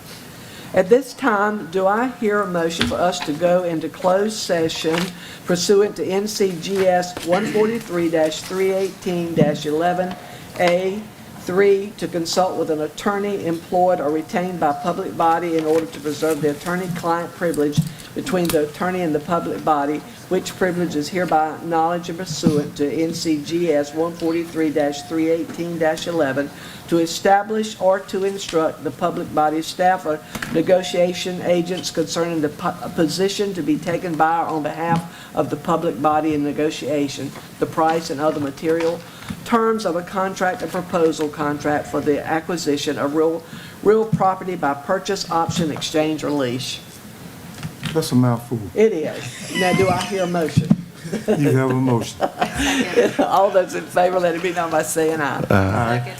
At this time, do I hear a motion for us to go into closed session pursuant to NCGS 143-318-11A 3, to consult with an attorney employed or retained by public body in order to preserve the attorney-client privilege between the attorney and the public body, which privilege is hereby acknowledged and pursuant to NCGS 143-318-11, to establish or to instruct the public body staff or negotiation agents concerning the position to be taken by or on behalf of the public body in negotiation, the price and other material terms of a contract or proposal contract for the acquisition of real property by purchase, option, exchange, or lease. That's a mouthful. It is. Now, do I hear a motion? You have a motion. All those in favor, let it be known by saying aye. Aye.